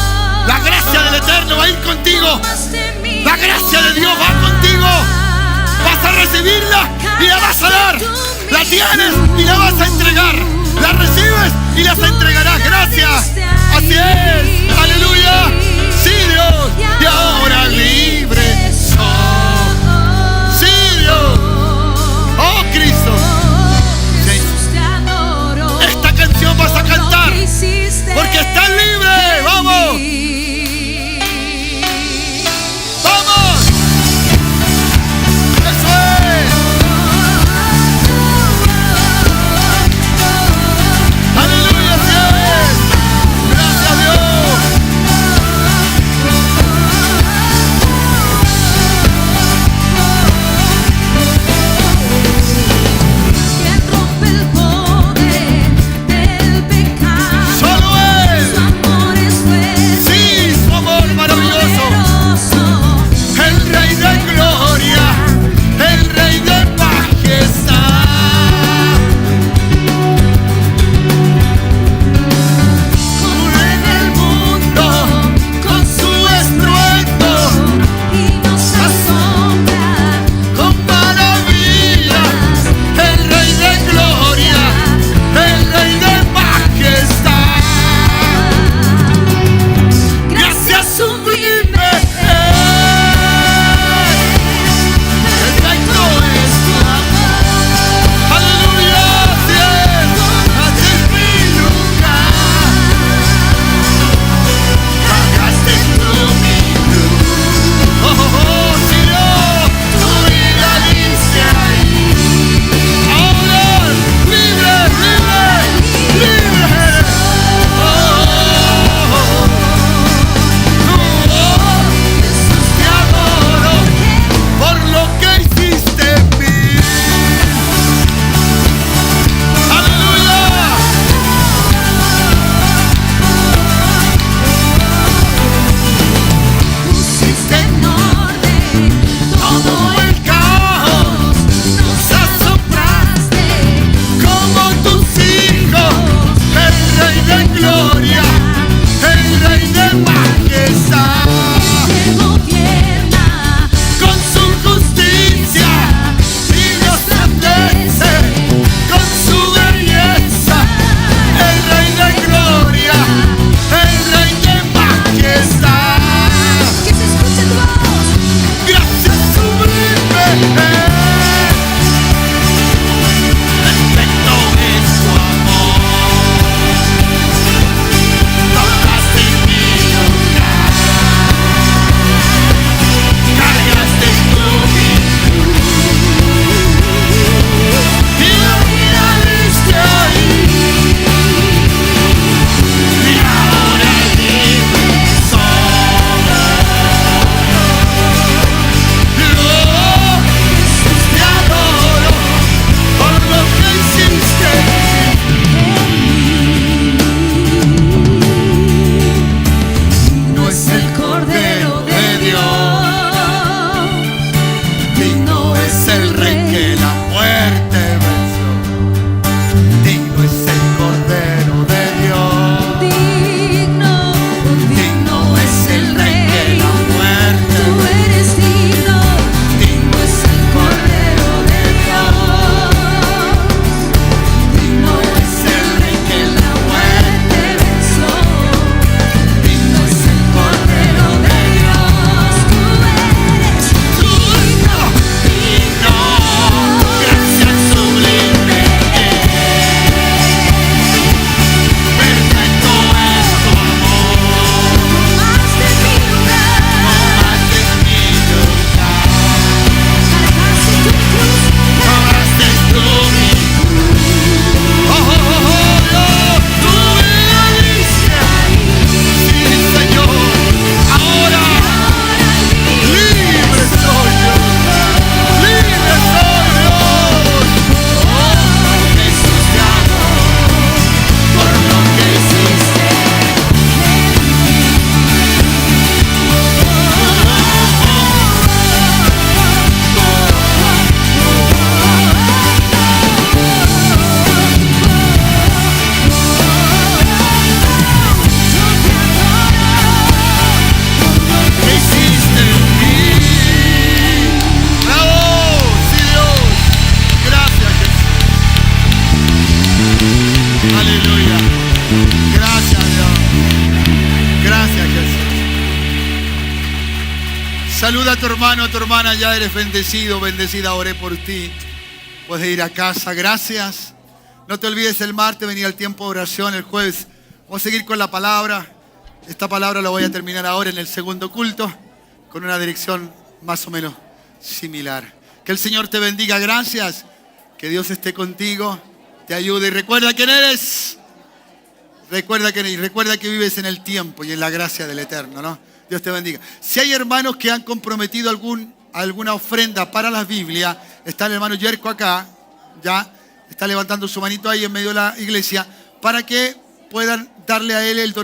la gracia del eterno va a ir contigo. La gracia de Dios va contigo. Vas a recibirla y la vas a dar. La tienes y la vas a entregar. La recibes y las entregarás. Gracias. Así es. Aleluya. Sí, Dios. Y ahora libre soy. Sí, Dios. Oh, Cristo. Sí. Esta canción vas a cantar porque estás libre. Vamos. el Cordero de Dios. Digno es el Rey que la muerte venció. Digno es el Cordero de Dios. Digno es el Rey que la muerte. Tú eres digno. Digno es el Cordero de Dios. Digno es el Rey que la muerte venció. Digno es el Cordero de Dios. Tú eres digno. Gracias sublime. Perfecto es tu amor. Tomaste mi lugar. Tomaste mi lugar. Cargaste tu cruz. Tomaste tú mi cruz. Oh, oh, oh, oh, Dios, tú me la diste. Sí, Señor. Ahora libre soy yo. Libre soy Dios. Oh, Jesús, te amo por lo que hiciste. ¿Qué hiciste en mí? ¡Bravo! ¡Sí, Dios! Gracias, Jesús. Aleluya. Gracias, Dios. Gracias, Jesús. Saluda a tu hermano, a tu hermana. Ya eres bendecido, bendecida. Oré por ti. Puedes ir a casa. Gracias. No te olvides el martes venir al tiempo de oración. El jueves vamos a seguir con la palabra. Esta palabra la voy a terminar ahora en el segundo culto con una dirección más o menos similar. Que el Señor te bendiga. Gracias. Que Dios esté contigo, te ayude. Y recuerda quién eres. Recuerda que vives en el tiempo y en la gracia del Eterno, ¿no? Dios te bendiga. Si hay hermanos que han comprometido alguna ofrenda para la Biblia, está el hermano Yerko acá, ya está levantando su manito ahí en medio de la iglesia, para que puedan darle a él el donativo.